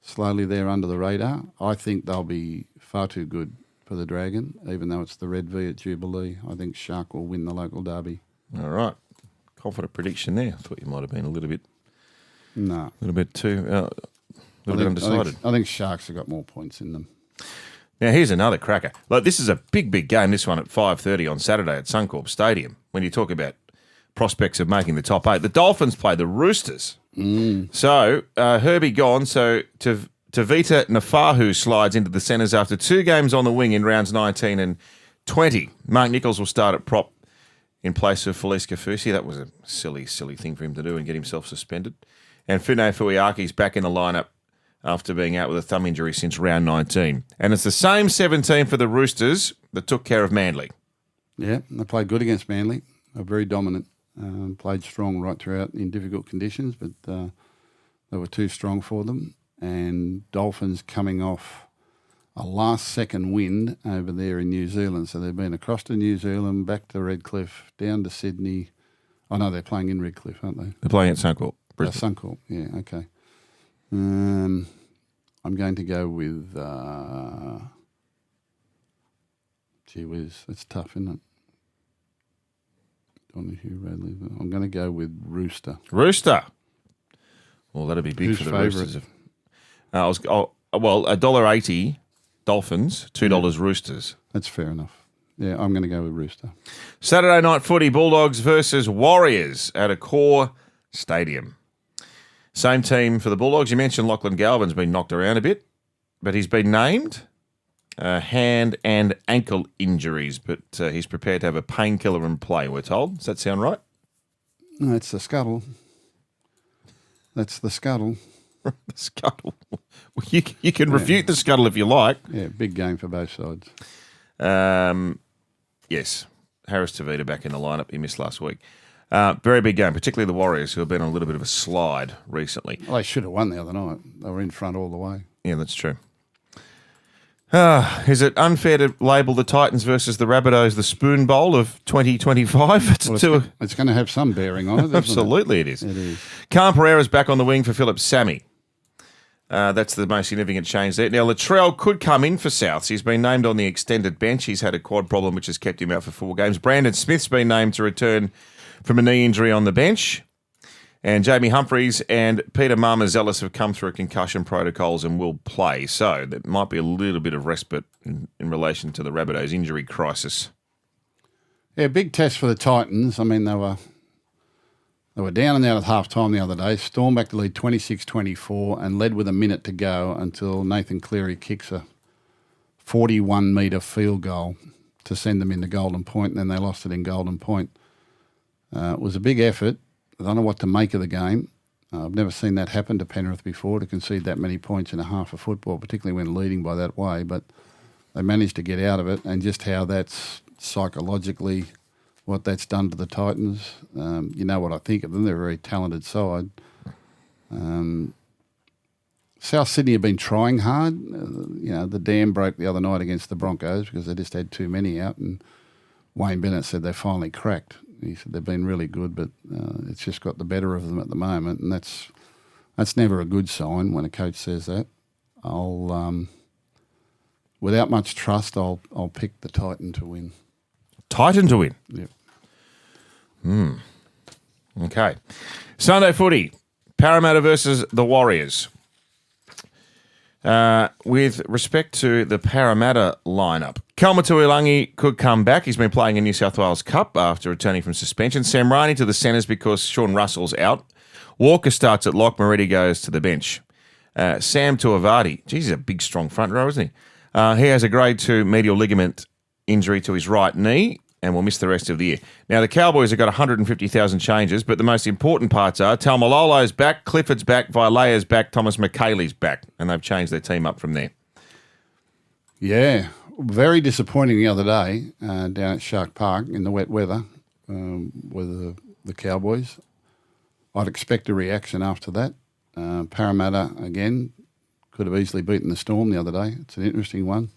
slowly there under the radar. I think they'll be far too good for the Dragon, even though it's the Red V at Jubilee. I think Shark will win the local derby. All right. Confident prediction there. I thought you might have been a little bit undecided. I think Sharks have got more points in them. Now, here's another cracker. Like, this is a big, big game, this one at 5:30 on Saturday at Suncorp Stadium, when you talk about prospects of making the top 8. The Dolphins play the Roosters. So, Herbie gone, so Tavita Nafahu slides into the centres after 2 games on the wing in rounds 19 and 20. Mark Nichols will start at prop in place of Felice Kafusi. That was a silly, silly thing for him to do and get himself suspended. And Fune Fuiaki's back in the lineup after being out with a thumb injury since round 19. And it's the same 17 for the Roosters that took care of Manly. Yeah, they played good against Manly. They're very dominant. Played strong right throughout in difficult conditions, but they were too strong for them. And Dolphins coming off a last-second win over there in New Zealand. So they've been across to New Zealand, back to Redcliffe, down to Sydney. Oh, no, they're playing in Redcliffe, aren't they? They're playing at Suncorp. Suncorp, yeah, okay. I'm going to go with... gee whiz, that's tough, isn't it? Donahue, Radley. I'm going to go with Rooster. Rooster. Well, that'd be big Who's for the favourite? Roosters. $1.80 Dolphins, $2 Roosters. That's fair enough. Yeah, I'm going to go with Rooster. Saturday night footy, Bulldogs versus Warriors at a Core Stadium. Same team for the Bulldogs. You mentioned Lachlan Galvin's been knocked around a bit, but he's been named hand and ankle injuries, but he's prepared to have a painkiller in play, we're told. Does that sound right? No, it's the scuttle. That's the scuttle. The scuttle. Well, you can refute the scuttle if you like. Yeah, big game for both sides. Yes, Harris Tavita back in the lineup. He missed last week. Very big game, particularly the Warriors, who have been on a little bit of a slide recently. Well, they should have won the other night. They were in front all the way. Yeah, that's true. Is it unfair to label the Titans versus the Rabbitohs the Spoon Bowl of 2025? It's going to have some bearing on it, isn't Absolutely, it is. It is. Khan Pereira's back on the wing for Philip Sammy. That's the most significant change there. Now, Latrell could come in for Souths. He's been named on the extended bench. He's had a quad problem, which has kept him out for 4 games. Brandon Smith's been named to return from a knee injury on the bench. And Jamie Humphreys and Peter Marmazelis have come through concussion protocols and will play. So there might be a little bit of respite in relation to the Rabbitohs injury crisis. Yeah, big test for the Titans. I mean, they were down and out at half-time the other day, stormed back to lead 26-24 and led with a minute to go until Nathan Cleary kicks a 41-metre field goal to send them into Golden Point, and then they lost it in Golden Point. It was a big effort. I don't know what to make of the game. I've never seen that happen to Penrith before, to concede that many points in a half of football, particularly when leading by that way. But they managed to get out of it, and just how that's psychologically what that's done to the Titans. You know what I think of them. They're a very talented side. South Sydney have been trying hard. The dam broke the other night against the Broncos because they just had too many out, and Wayne Bennett said they finally cracked. He said they've been really good, but it's just got the better of them at the moment, and that's never a good sign when a coach says that. Without much trust, I'll pick the Titan to win. Titan to win? Yep. Okay. Sunday footy, Parramatta versus the Warriors. With respect to the Parramatta lineup, Kalmatuilangi could come back. He's been playing in New South Wales Cup after returning from suspension. Sam Rani to the centres because Sean Russell's out. Walker starts at lock. Moretti goes to the bench. Sam Tuivasa. Geez, he's a big, strong front row, isn't he? He has a grade 2 medial ligament injury to his right knee and will miss the rest of the year. Now, the Cowboys have got 150,000 changes, but the most important parts are Taumalolo's back, Clifford's back, Vailea's back, Thomas McKayle's back, and they've changed their team up from there. Yeah, very disappointing the other day down at Shark Park in the wet weather with the Cowboys. I'd expect a reaction after that. Parramatta, again, could have easily beaten the Storm the other day. It's an interesting one.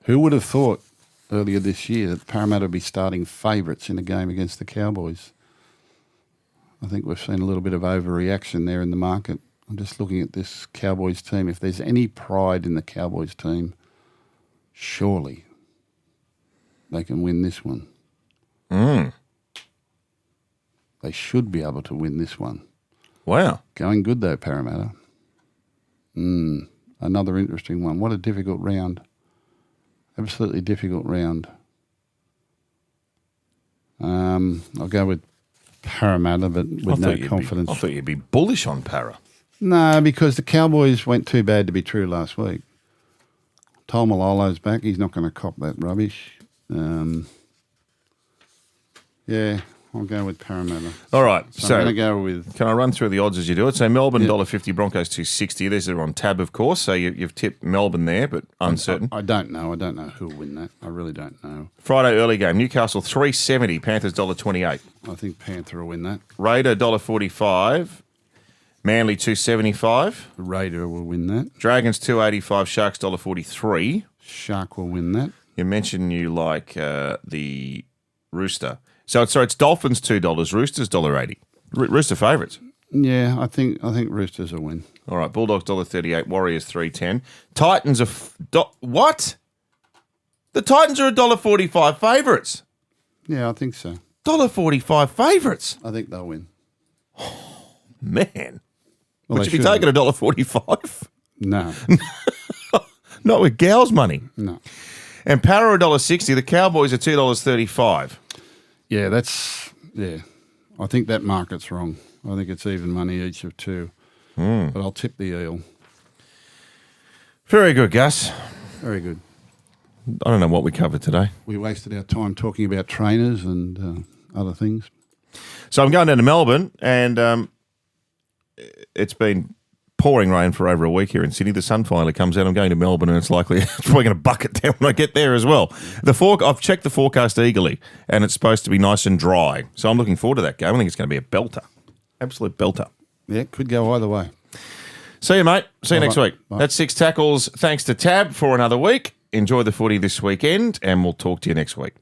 Who would have thought earlier this year that Parramatta would be starting favourites in a game against the Cowboys? I think we've seen a little bit of overreaction there in the market. I'm just looking at this Cowboys team. If there's any pride in the Cowboys team, surely they can win this one. They should be able to win this one. Wow. Going good though, Parramatta. Another interesting one. What a difficult round. Absolutely difficult round. I'll go with Parramatta, but with no confidence. I thought you'd be bullish on Para. No, because the Cowboys went too bad to be true last week. Taumalolo's back. He's not going to cop that rubbish. Yeah, I'll go with Parramatta. All right. So I'm going to go with... Can I run through the odds as you do it? So Melbourne, $1.50, Broncos, $2.60. These are on tab, of course. So you've tipped Melbourne there, but uncertain. I don't know. I don't know who will win that. I really don't know. Friday early game, Newcastle, $3.70, Panthers, $1.28. I think Panther will win that. Raider, $1.45. Manly 275. The Raider will win that. Dragons 285. Sharks $1.43. Shark will win that. You mentioned you like the Rooster. So it's Dolphins $2, Roosters $1.80. Rooster favourites. Yeah, I think Roosters will win. All right, Bulldogs $1.38, Warriors $3.10. Titans are what? The Titans are $1.45 favourites. Yeah, I think so. $1.45 favourites. I think they'll win. Man. Well, Would you be taking $1.45? No, Not with Gal's money. no. And Para $1.60. The Cowboys are $2.35. Yeah, I think that market's wrong. I think it's even money each of two. But I'll tip the Eel. Very good, Gus. Very good. I don't know what we covered today. We wasted our time talking about trainers and other things. So I'm going down to Melbourne, and it's been pouring rain for over a week here in Sydney. The sun finally comes out. I'm going to Melbourne, and it's probably going to bucket down when I get there as well. I've checked the forecast eagerly, and it's supposed to be nice and dry. So I'm looking forward to that game. I think it's going to be a belter, absolute belter. Yeah, could go either way. See you, mate. See you next week. Bye. That's Six Tackles. Thanks to Tab for another week. Enjoy the footy this weekend, and we'll talk to you next week.